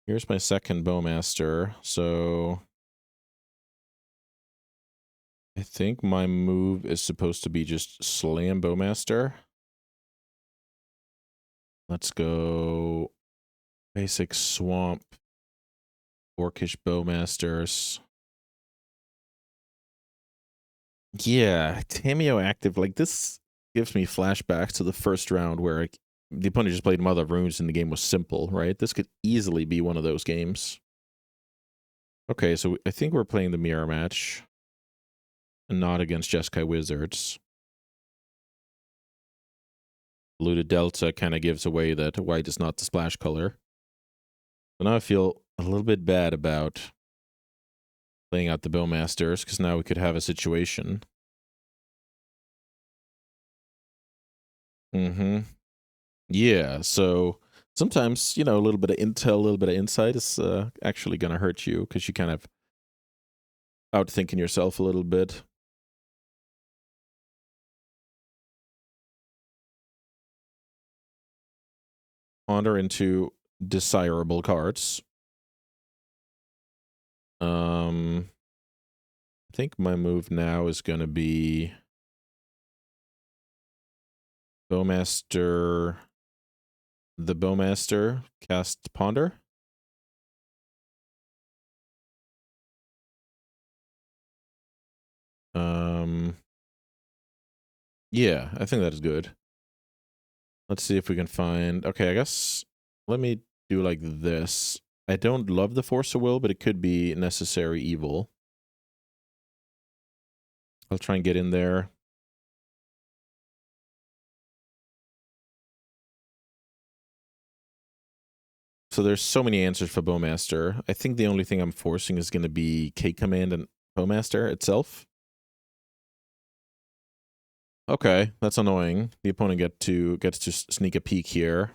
Here's my second Bowmaster. So I think my move is supposed to be just slam Bowmaster. Let's go basic swamp, orcish Bowmasters. Yeah, Tamiyo active. Like, this gives me flashbacks to the first round where the opponent just played Mother of Runes and the game was simple, right? This could easily be one of those games. Okay, so I think we're playing the mirror match and not against Jeskai Wizards. Blue to Delta kind of gives away that white is not the splash color. So now I feel a little bit bad about playing out the Bowmasters because now we could have a situation. Yeah, so sometimes, a little bit of intel, a little bit of insight is actually going to hurt you because you kind of outthinking yourself a little bit. Ponder into desirable cards. I think my move now is going to be Bowmaster, the Bowmaster, cast Ponder. Yeah, I think that is good. Let's see if we can find... Okay, I guess let me do like this. I don't love the Force of Will, but it could be necessary evil. I'll try and get in there. So there's so many answers for Bowmaster. I think the only thing I'm forcing is going to be K command and Bowmaster itself. Okay, that's annoying. The opponent gets to sneak a peek here.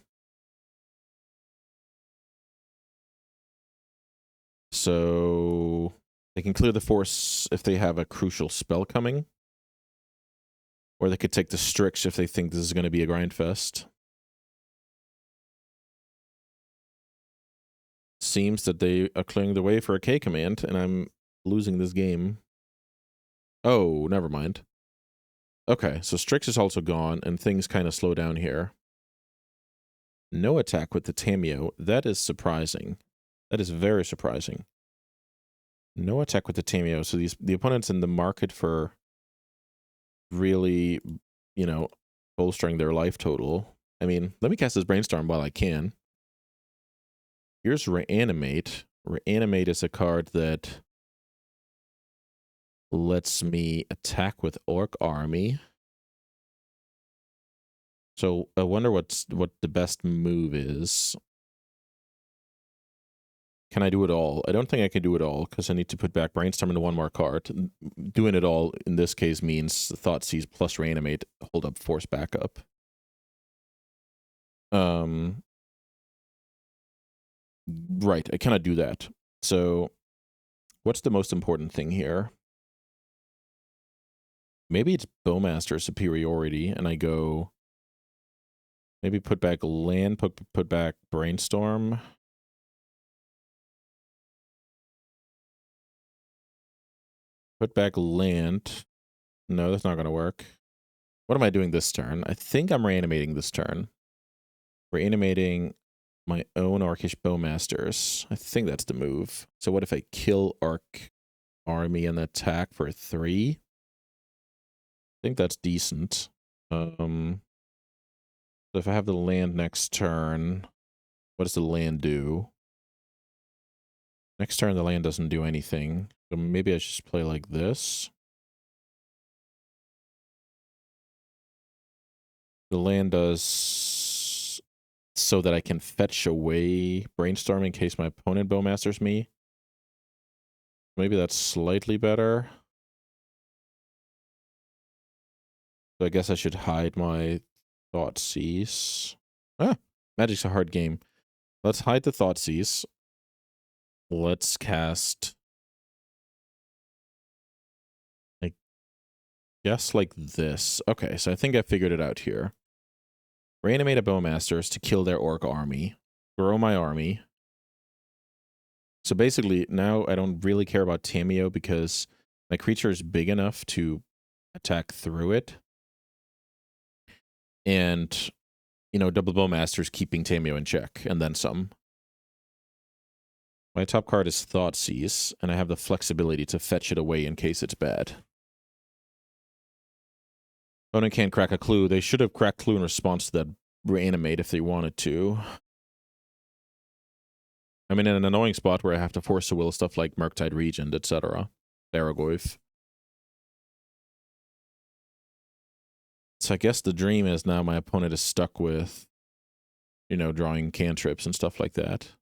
So they can clear the force if they have a crucial spell coming. Or they could take the Strix if they think this is going to be a grind fest. Seems that they are clearing the way for a K command, and I'm losing this game. Oh, never mind. Okay, so Strix is also gone, and things kind of slow down here. No attack with the Tamiyo. That is surprising. That is very surprising. No attack with the Tamiyo. So the opponent's in the market for really, bolstering their life total. I mean, let me cast this Brainstorm while I can. Here's Reanimate. Reanimate is a card that lets me attack with Orc Army. So I wonder what the best move is. Can I do it all? I don't think I can do it all because I need to put back Brainstorm into one more card. Doing it all in this case means Thoughtseize plus Reanimate, hold up, force backup. Right, I cannot do that. So what's the most important thing here? Maybe it's Bowmaster superiority, and I go maybe put back land, put back Brainstorm. Put back land. No, that's not going to work. What am I doing this turn? I think I'm reanimating this turn. Reanimating my own Orcish Bowmasters. I think that's the move. So what if I kill Arc Army and attack for 3? I think that's decent. So if I have the land next turn, what does the land do? Next turn, the land doesn't do anything. So maybe I should just play like this. The land does so that I can fetch away Brainstorm in case my opponent Bowmasters me. Maybe that's slightly better. So I guess I should hide my Thoughtseize. Magic's a hard game. Let's hide the Thoughtseize. Let's cast, I guess, like this. Okay, so I think I figured it out here. Reanimate a Bowmasters to kill their Orc army. Grow my army. So basically, now I don't really care about Tamiyo because my creature is big enough to attack through it. And, you know, double Bowmasters keeping Tamiyo in check, and then some. My top card is Thoughtseize, and I have the flexibility to fetch it away in case it's bad. Opponent can't crack a clue. They should have cracked clue in response to that reanimate if they wanted to. I'm in an annoying spot where I have to force a will stuff like Murktide Regent, etc. Theragoyf. So I guess the dream is now my opponent is stuck with, you know, drawing cantrips and stuff like that.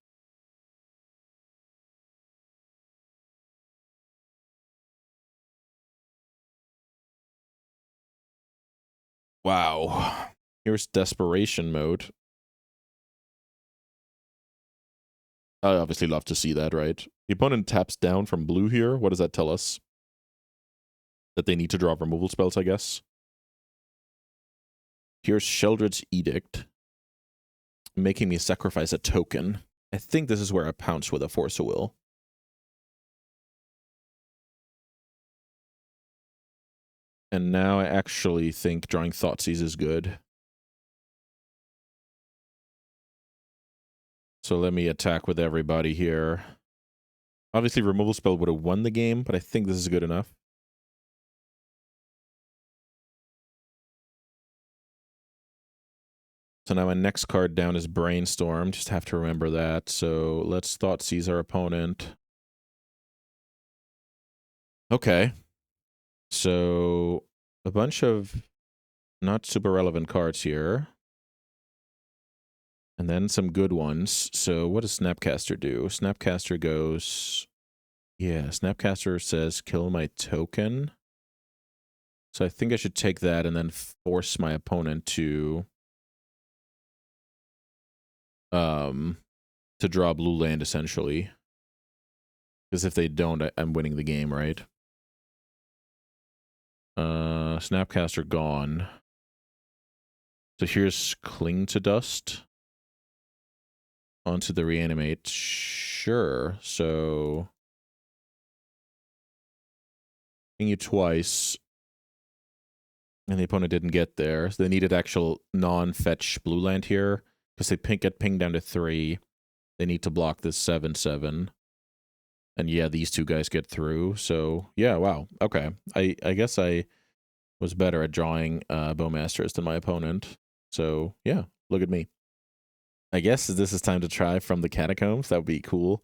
Wow. Here's desperation mode. I obviously love to see that, right? The opponent taps down from blue here. What does that tell us? That they need to draw removal spells, I guess. Here's Sheldred's Edict, making me sacrifice a token. I think this is where I pounce with a Force of Will. And now I actually think drawing Thoughtseize is good. So let me attack with everybody here. Obviously, removal spell would have won the game, but I think this is good enough. So now my next card down is Brainstorm. Just have to remember that. So let's Thoughtseize our opponent. Okay. So a bunch of not super relevant cards here. And then some good ones. So what does Snapcaster do? Snapcaster goes... Yeah, Snapcaster says kill my token. So I think I should take that and then force my opponent to draw blue land, essentially. Because if they don't, I'm winning the game, right? Snapcaster gone. So here's Cling to Dust. Onto the reanimate. Sure. So ping you twice. And the opponent didn't get there. So they needed actual non-fetch blue land here. Because they get pinged down to 3. They need to block this 7/7. And yeah, these two guys get through. So yeah, wow. Okay. I guess I was better at drawing Bowmasters than my opponent. So yeah, look at me. I guess this is time to try from the Catacombs. That would be cool.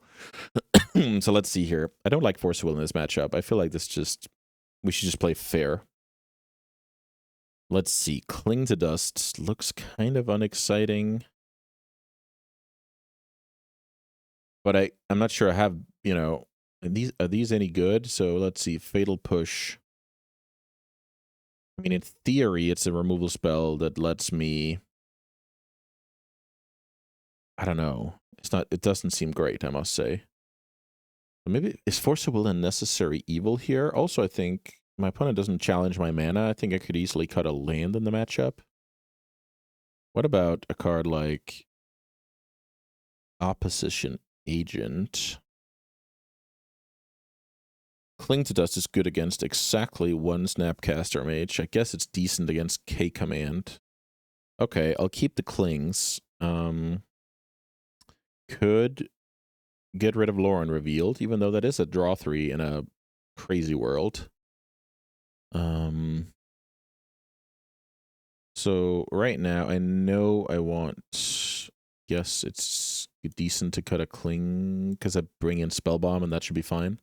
So let's see here. I don't like Force of Will in this matchup. I feel like we should just play fair. Let's see. Cling to Dust looks kind of unexciting. But I'm not sure I have, you know, are these any good? So let's see, Fatal Push. I mean, in theory, it's a removal spell that lets me, I don't know. It doesn't seem great, I must say. Maybe, is Force of Will a necessary evil here? Also, I think my opponent doesn't challenge my mana. I think I could easily cut a land in the matchup. What about a card like Opposition Agent? Cling to Dust is good against exactly one Snapcaster Mage. I guess it's decent against K Command. Okay, I'll keep the Clings. Could get rid of Lauren Revealed, even though that is a draw 3 in a crazy world. So right now, I know I want, yes, it's decent to cut a Cling, because I bring in Spellbomb, and that should be fine.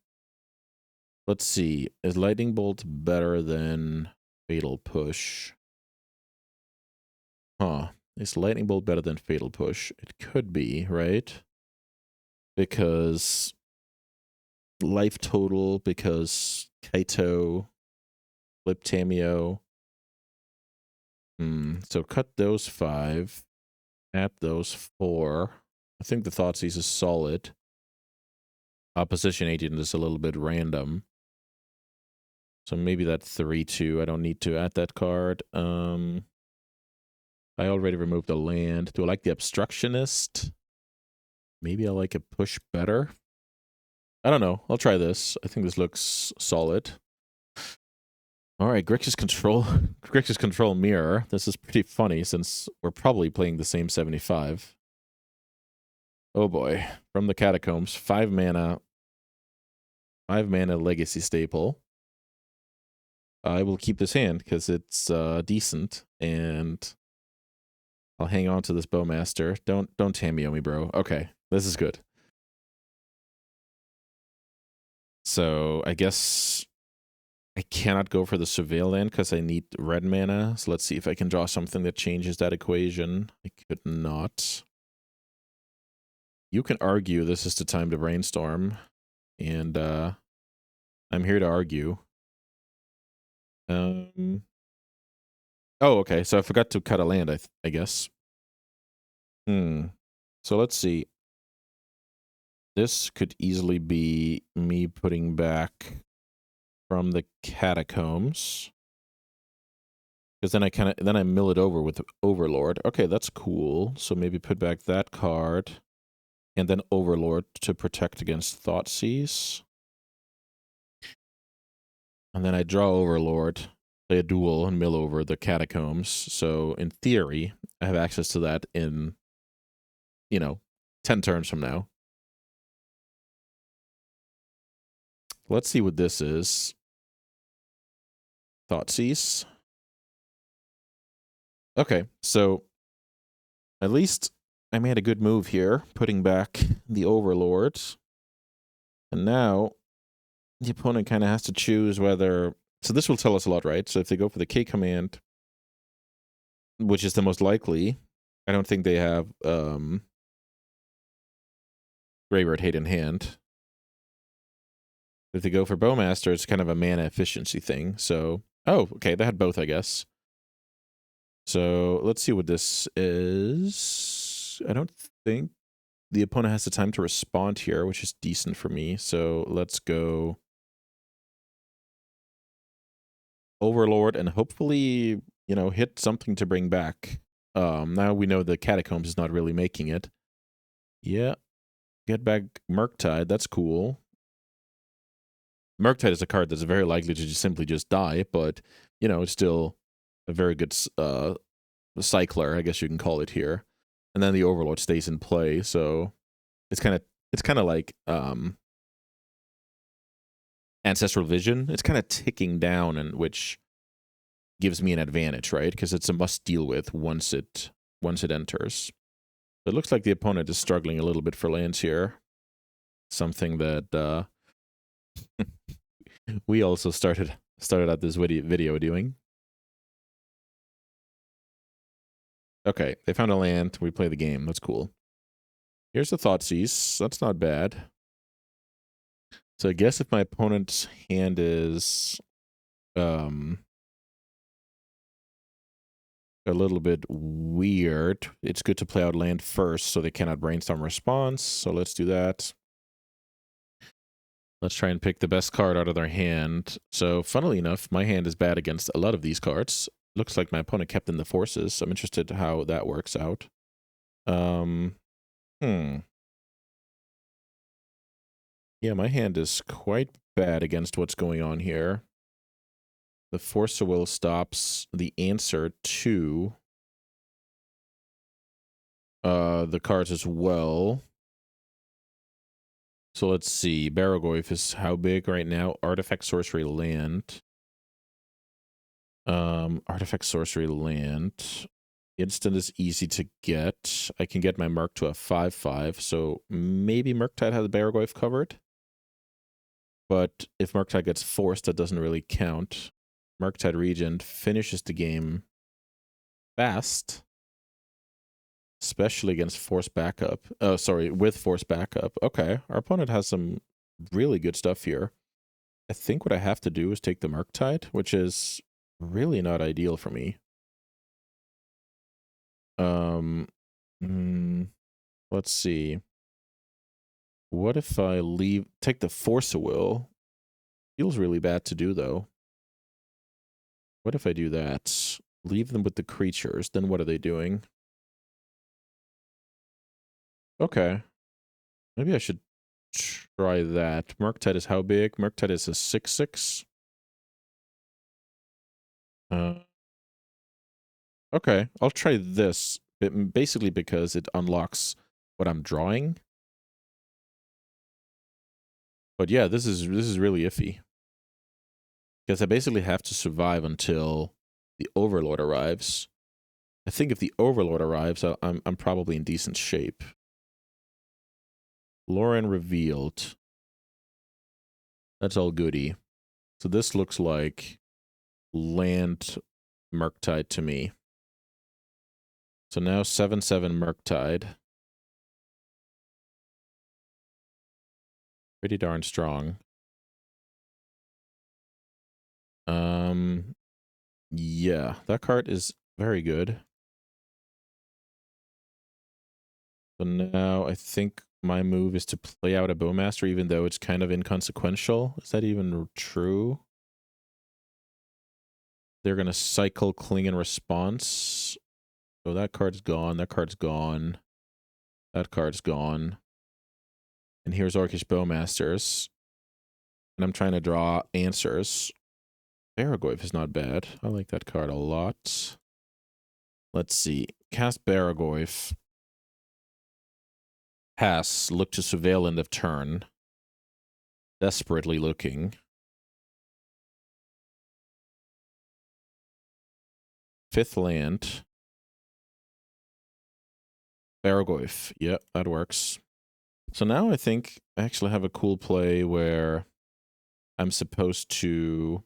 Let's see, is Lightning Bolt better than Fatal Push? Huh, is Lightning Bolt better than Fatal Push? It could be, right? Because life total, because Kaito, Flip Tameo. So cut those 5, add those 4. I think the Thoughtseize is solid. Opposition Agent is a little bit random. So maybe that 3/2. I don't need to add that card. I already removed a land. Do I like the Obstructionist? Maybe I like a Push better. I don't know. I'll try this. I think this looks solid. All right, Grixis Control Mirror. This is pretty funny since we're probably playing the same 75. Oh boy. From the Catacombs, 5 mana Legacy staple. I will keep this hand because it's decent, and I'll hang on to this Bowmaster. Don't Tameo me, bro. Okay, this is good. So I guess I cannot go for the Surveil land because I need red mana. So let's see if I can draw something that changes that equation. I could not. You can argue this is the time to brainstorm, and I'm here to argue. Oh, okay. So I forgot to cut a land, I guess. So let's see. This could easily be me putting back from the Catacombs. Because then I mill it over with Overlord. Okay, that's cool. So maybe put back that card. And then Overlord to protect against Thoughtseize. And then I draw Overlord, play a duel, and mill over the Catacombs. So in theory, I have access to that in, 10 turns from now. Let's see what this is. Thoughtseize. Okay, so at least I made a good move here, putting back the Overlord. And now the opponent kind of has to choose whether... So this will tell us a lot, right? So if they go for the K command, which is the most likely, I don't think they have Graveyard Hate in hand. If they go for Bowmaster, it's kind of a mana efficiency thing. So, oh, okay, they had both, I guess. So let's see what this is. I don't think the opponent has the time to respond here, which is decent for me. So let's go Overlord and hopefully, hit something to bring back. Now we know the Catacombs is not really making it. Yeah. Get back Murktide. That's cool. Murktide is a card that's very likely to simply just die, but, it's still a very good cycler, I guess you can call it here. And then the Overlord stays in play, so it's kind of like Ancestral Vision. It's kind of ticking down, and which gives me an advantage, right? Because it's a must deal with once it enters. It looks like the opponent is struggling a little bit for lands here. Something that we also started out this video doing. Okay, they found a land. We play the game. That's cool. Here's the Thoughtseize. That's not bad. So I guess if my opponent's hand is a little bit weird, it's good to play out land first so they cannot brainstorm response. So let's do that. Let's try and pick the best card out of their hand. So funnily enough, my hand is bad against a lot of these cards. Looks like my opponent kept in the forces. I'm interested how that works out. Yeah, my hand is quite bad against what's going on here. The Force of Will stops the answer to the cards as well. So let's see. Baragoyf is how big right now? Artifact, Sorcery, Land. Artifact, Sorcery, Land. Instant is easy to get. I can get my Merc to a 5/5, so maybe Murktide has Baragoyf covered. But if Murktide gets forced, that doesn't really count. Murktide Regent finishes the game fast, especially against force backup. Oh, sorry, with force backup. Okay, our opponent has some really good stuff here. I think what I have to do is take the Murktide, which is really not ideal for me. Let's see. What if I take the Force of Will? Feels really bad to do, though. What if I do that? Leave them with the creatures, then what are they doing? Okay. Maybe I should try that. Murktide is how big? Murktide is a 6/6. Okay, I'll try this. Basically because it unlocks what I'm drawing. But yeah, this is really iffy. Because I basically have to survive until the Overlord arrives. I think if the Overlord arrives, I'm probably in decent shape. Lauren revealed. That's all goody. So this looks like land Murktide to me. So now 7/7 Murktide. Pretty darn strong. Yeah, that card is very good. So now I think my move is to play out a Bowmaster, even though it's kind of inconsequential. Is that even true? They're going to cycle Cling and Response. So that card's gone. That card's gone. That card's gone. And here's Orcish Bowmasters. And I'm trying to draw answers. Baragoyf is not bad. I like that card a lot. Let's see. Cast Baragoyf. Pass. Look to surveil end of turn. Desperately looking. Fifth land. Baragoyf. Yep, that works. So now I think I actually have a cool play where I'm supposed to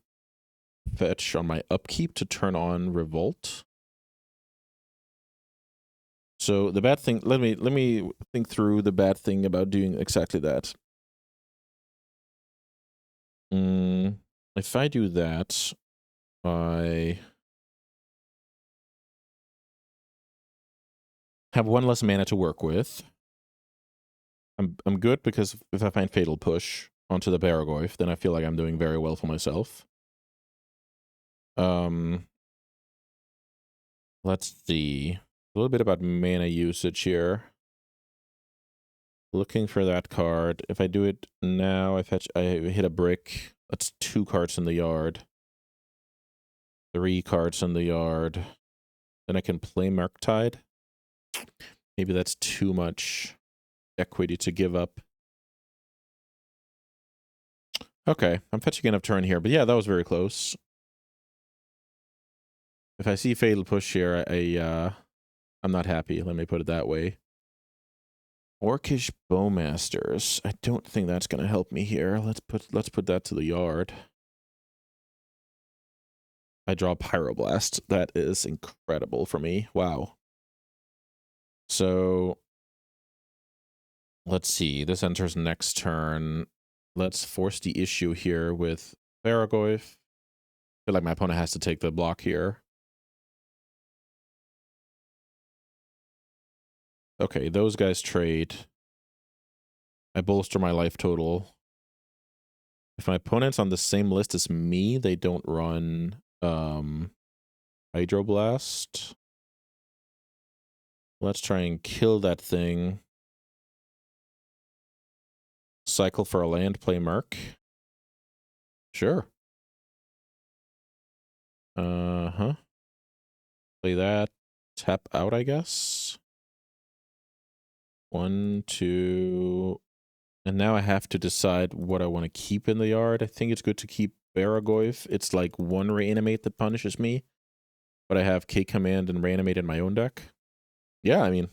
fetch on my upkeep to turn on Revolt. So the bad thing, let me think through the bad thing about doing exactly that. If I do that, I have one less mana to work with. I'm good because if I find Fatal Push onto the Baragoyf, then I feel like I'm doing very well for myself. Let's see. A little bit about mana usage here. Looking for that card. If I do it now, I hit a brick. That's 2 cards in the yard. 3 cards in the yard. Then I can play Murktide. Maybe that's too much equity to give up. Okay, I'm fetching enough turn here. But yeah, that was very close. If I see Fatal Push here, I'm not happy. Let me put it that way. Orcish Bowmasters. I don't think that's going to help me here. Let's put that to the yard. I draw Pyroblast. That is incredible for me. Wow. So Let's see. This enters next turn. Let's force the issue here with Baragoyf. I feel like my opponent has to take the block here. Okay, those guys trade. I bolster my life total. If my opponent's on the same list as me, they don't run Hydroblast. Let's try and kill that thing. Cycle for a land, play Merc. Sure. Uh-huh. Play that. Tap out, I guess. 1, 2... And now I have to decide what I want to keep in the yard. I think it's good to keep Baragoyf. It's like 1 reanimate that punishes me. But I have K-Command and reanimate in my own deck. Yeah, I mean,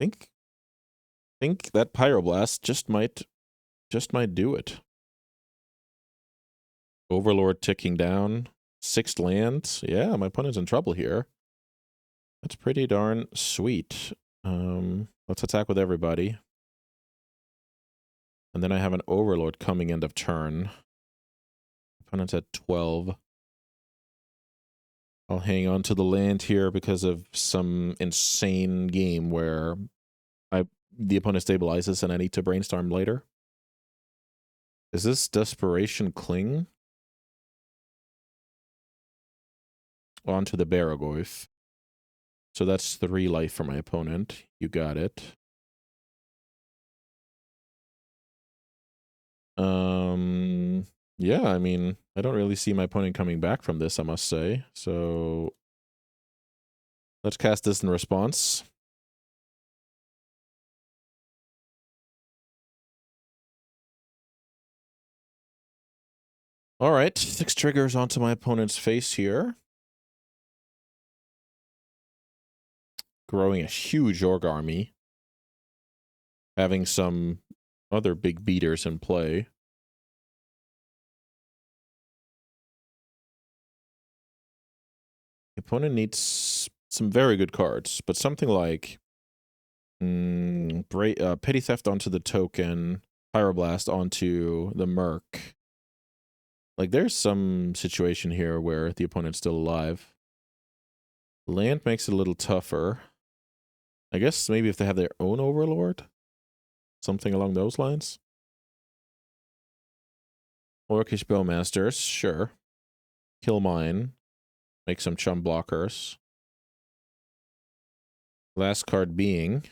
think that Pyroblast just might do it. Overlord ticking down. 6 lands. Yeah, my opponent's in trouble here. That's pretty darn sweet. Let's attack with everybody. And then I have an Overlord coming end of turn. Opponent's at 12. I'll hang on to the land here because of some insane game where the opponent stabilizes and I need to brainstorm later. Is this Desperation Cling? Onto the Baragoyf. So that's 3 life for my opponent. You got it. Yeah, I mean, I don't really see my opponent coming back from this, I must say. So let's cast this in response. All right, 6 triggers onto my opponent's face here. Growing a huge orc army. Having some other big beaters in play. The opponent needs some very good cards, but something like Petty Theft onto the token, Pyroblast onto the Merc. Like, there's some situation here where the opponent's still alive. Land makes it a little tougher. I guess maybe if they have their own Overlord? Something along those lines? Orcish Bowmasters, sure. Kill mine. Make some chum blockers. Last card being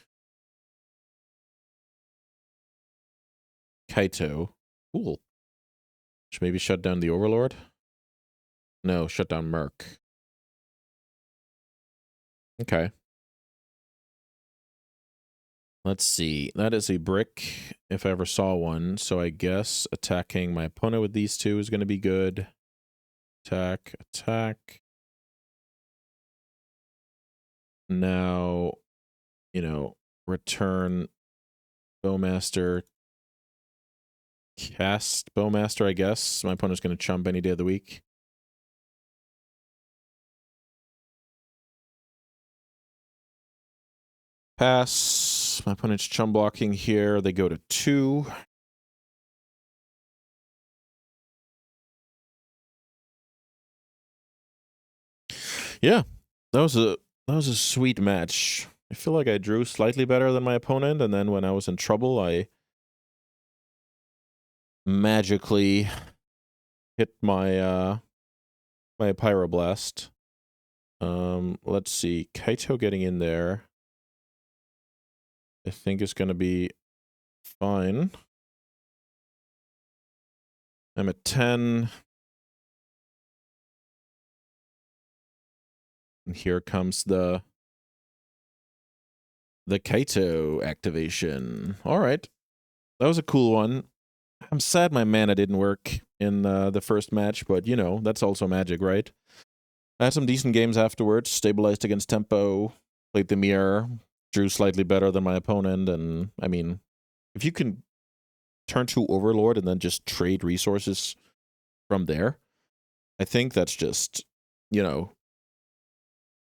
Kaito. Cool. Should maybe shut down the Overlord? No, shut down Merc. Okay. Let's see. That is a brick, if I ever saw one. So I guess attacking my opponent with these 2 is going to be good. Attack, attack. Now, you know, return Bowmaster. Cast Bowmaster, I guess. My opponent's going to chump any day of the week. Pass. My opponent's chum blocking here. They go to 2. Yeah, that was a sweet match. I feel like I drew slightly better than my opponent, and then when I was in trouble, I magically hit my my Pyroblast. Let's see. Kaito getting in there. I think it's gonna be fine. I'm at 10. And here comes the Kaito activation. All right. That was a cool one. I'm sad my mana didn't work in the first match, but, you know, that's also magic, right? I had some decent games afterwards. Stabilized against tempo. Played the mirror. Drew slightly better than my opponent. And, I mean, if you can turn to Overlord and then just trade resources from there, I think that's just, you know,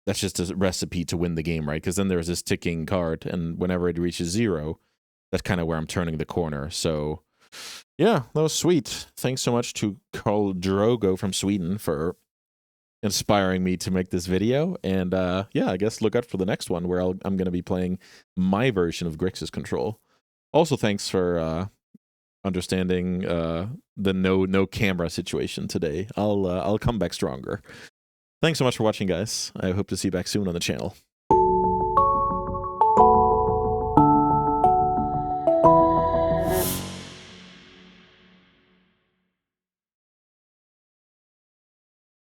that's just a recipe to win the game, right? Because then there's this ticking card, and whenever it reaches 0, that's kind of where I'm turning the corner. So yeah, that was sweet. Thanks so much to Carl Drogo from Sweden for inspiring me to make this video. And yeah, I guess look out for the next one where I'm going to be playing my version of Grixis Control. Also, thanks for understanding the no camera situation today. I'll come back stronger. Thanks so much for watching, guys. I hope to see you back soon on the channel.